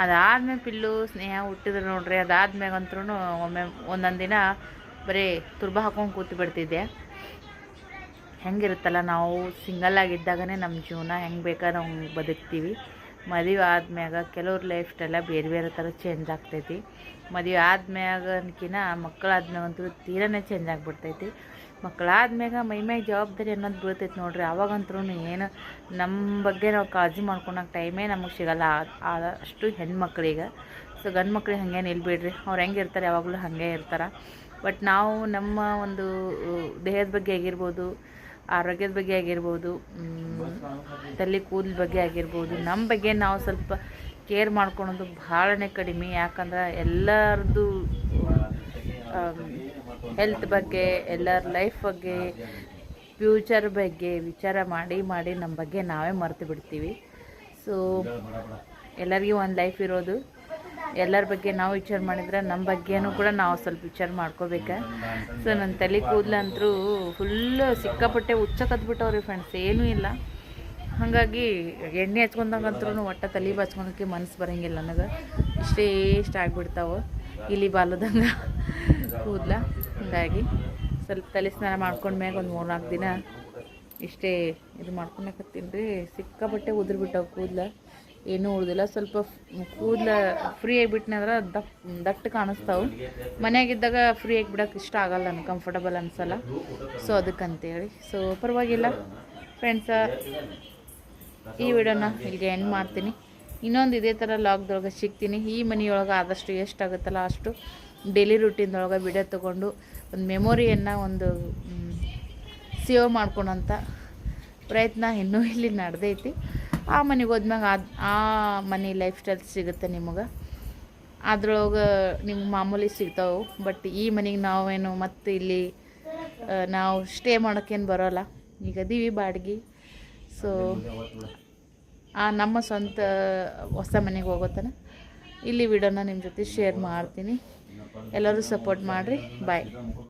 ಅದಾದ್ಮೇಲೆ ಪಿಲ್ಲು ಸ್ನೇಹ ಹುಟ್ಟಿದ್ರೆ ನೋಡ್ರಿ ಅದಾದ್ಮ್ಯಾಗಂತ್ರೂ ಒಮ್ಮೆ ಒಂದೊಂದು ದಿನ ಬರೀ ತುರ್ಬ ಹಾಕೊಂಡು ಕೂತು ಬಿಡ್ತಿದ್ದೆ ಹೆಂಗಿರುತ್ತಲ್ಲ ನಾವು ಸಿಂಗಲ್ ಆಗಿದ್ದಾಗನೇ ನಮ್ಮ ಜೀವನ ಹೆಂಗೆ ಬೇಕಾದ್ರೆ ನಾವು ಬದುಕ್ತೀವಿ ಮದುವೆ ಆದ್ಮ್ಯಾಗ ಕೆಲವ್ರ ಲೈಫ್ ಸ್ಟೈಲ ಬೇರೆ ಬೇರೆ ಥರ ಚೇಂಜ್ ಆಗ್ತೈತಿ ಮದುವೆ ಆದ್ಮ್ಯಾಗನ್ಕಿನ ಮಕ್ಕಳಾದ್ಮ್ಯಾಗಂತೂ ತೀರನೇ ಚೇಂಜ್ ಆಗಿಬಿಡ್ತೈತಿ ಮಕ್ಕಳಾದ್ಮ್ಯಾಗ ಮೈಮ್ಯಾಗ ಜವಾಬ್ದಾರಿ ಅನ್ನೋದು ಬೀಳ್ತೈತಿ ನೋಡ್ರಿ ಅವಾಗಂತೂ ಏನು ನಮ್ಮ ಬಗ್ಗೆ ನಾವು ಕಾಳಜಿ ಮಾಡ್ಕೊಳಕ್ಕೆ ಟೈಮೇ ನಮಗೆ ಸಿಗಲ್ಲ ಅಷ್ಟು ಹೆಣ್ಮಕ್ಳಿಗೆ ಸೊ ಗಂಡು ಮಕ್ಳಿಗೆ ಹಂಗೇನು ಇಲ್ಬಿಡ್ರಿ ಅವ್ರು ಹೆಂಗೆ ಇರ್ತಾರೆ ಯಾವಾಗಲೂ ಹಾಗೆ ಇರ್ತಾರೆ ಬಟ್ ನಾವು ನಮ್ಮ ಒಂದು ದೇಹದ ಬಗ್ಗೆ ಆಗಿರ್ಬೋದು ಆರೋಗ್ಯದ ಬಗ್ಗೆ ಆಗಿರ್ಬೋದು ತಲೆ ಕೂದಲ ಬಗ್ಗೆ ಆಗಿರ್ಬೋದು ನಮ್ಮ ಬಗ್ಗೆ ನಾವು ಸ್ವಲ್ಪ ಕೇರ್ ಮಾಡ್ಕೊಳೋದು ಭಾಳನೇ ಕಡಿಮೆ ಯಾಕಂದ್ರೆ ಎಲ್ಲರದ್ದು ಹೆಲ್ತ್ ಬಗ್ಗೆ ಎಲ್ಲರ ಲೈಫ್ ಬಗ್ಗೆ ಫ್ಯೂಚರ್ ಬಗ್ಗೆ ವಿಚಾರ ಮಾಡಿ ನಮ್ಮ ಬಗ್ಗೆ ನಾವೇ ಮರೆತು ಬಿಡ್ತೀವಿ ಸೊ ಎಲ್ಲರಿಗೂ ಒಂದು ಲೈಫ್ ಇರೋದು ಎಲ್ಲರ ಬಗ್ಗೆ ನಾವು ವಿಚಾರ ಮಾಡಿದ್ರೆ ನಮ್ಮ ಬಗ್ಗೆನೂ ಕೂಡ ನಾವು ಸ್ವಲ್ಪ ವಿಚಾರ ಮಾಡ್ಕೋಬೇಕು ಸೊ ನನ್ನ ತಲೆ ಕೂದಲಂತರೂ ಫುಲ್ಲು ಸಿಕ್ಕಾಪಟ್ಟೆ ಕತ್ಬಿಟ್ಟವ್ರಿ ಫ್ರೆಂಡ್ಸ್ ಏನೂ ಇಲ್ಲ ಹಾಗಾಗಿ ಎಣ್ಣೆ ಹಚ್ಕೊಂಡಾಗಂತೂ ಒಟ್ಟು ತಲೆ ಬಚ್ಕೊಳಕ್ಕೆ ಮನಸ್ಸು ಬರೋಂಗಿಲ್ಲ ನನಗೆ ಇಷ್ಟ ಆಗಿಬಿಡ್ತಾವೆ ಇಲ್ಲಿ ಬಾಲದಂಗೆ ಕೂದಲ ಹಾಗಾಗಿ ಸ್ವಲ್ಪ ತಲೆ ಸ್ನಾನ ಮಾಡ್ಕೊಂಡ್ಮ್ಯಾಗ ಒಂದು 3-4 ದಿನ ಇಷ್ಟೇ ಇದು ಮಾಡ್ಕೊಳಕತ್ತೀನಿ ರೀ ಸಿಕ್ಕಾಪಟ್ಟೆ ಉದುರ್ಬಿಟ್ಟವು ಕೂದಲ ಏನೂ ಉಳ್ದಿಲ್ಲ. ಸ್ವಲ್ಪ ಕೂದಲ ಫ್ರೀ ಆಗಿಬಿಟ್ನೆ ಅಂದ್ರೆ ದಟ್ಟು ಕಾಣಿಸ್ತಾವೆ. ಮನೆಯಾಗಿದ್ದಾಗ ಫ್ರೀ ಆಗಿಬಿಡೋಕೆ ಇಷ್ಟ ಆಗಲ್ಲ, ನನಗೆ ಕಂಫರ್ಟಬಲ್ ಅನಿಸಲ್ಲ. ಸೊ ಅದಕ್ಕಂತೇಳಿ ಸೊ ಪರವಾಗಿಲ್ಲ ಫ್ರೆಂಡ್ಸ. ಈ ವಿಡಿಯೋನ ಇಲ್ಲಿಗೆ ಎಂಡ್ ಮಾಡ್ತೀನಿ. ಇನ್ನೊಂದು ಇದೇ ಥರ ಲಾಗ್ದೊಳಗೆ ಸಿಗ್ತೀನಿ. ಈ ಮನೆಯೊಳಗೆ ಆದಷ್ಟು ಎಷ್ಟಾಗುತ್ತಲ್ಲ ಅಷ್ಟು ಡೈಲಿ ರೂಟೀನ್ದೊಳಗೆ ವಿಡಿಯೋ ತೊಗೊಂಡು ಒಂದು ಮೆಮೊರಿಯನ್ನು ಒಂದು ಸೇವ್ ಮಾಡ್ಕೊಳಂಥ ಪ್ರಯತ್ನ ಇನ್ನೂ ಇಲ್ಲಿ ನಡೆದೈತಿ. ಆ ಮನೆಗೆ ಹೋದ್ಮ್ಯಾಗ ಆ ಮನೆ ಲೈಫ್ ಸ್ಟೈಲ್ ಸಿಗುತ್ತೆ ನಿಮಗೆ. ಅದ್ರೊಳಗೆ ನಿಮ್ಗೆ ಮಾಮೂಲಿ ಸಿಗ್ತಾವೆ. ಬಟ್ ಈ ಮನೆಗೆ ನಾವೇನು ಮತ್ತು ಇಲ್ಲಿ ನಾವು ಸ್ಟೇ ಮಾಡೋಕ್ಕೇನು ಬರೋಲ್ಲ. ಈಗ ಅದೀವಿ ಬಾಡಿಗೆ. ಸೊ ನಮ್ಮ ಸ್ವಂತ ಹೊಸ ಮನೆಗೆ ಹೋಗೋತನ ಇಲ್ಲಿ ವಿಡಿಯೋನ ನಿಮ್ಮ ಜೊತೆ ಶೇರ್ ಮಾಡ್ತೀನಿ. ಎಲ್ಲರೂ ಸಪೋರ್ಟ್ ಮಾಡಿರಿ. ಬಾಯ್.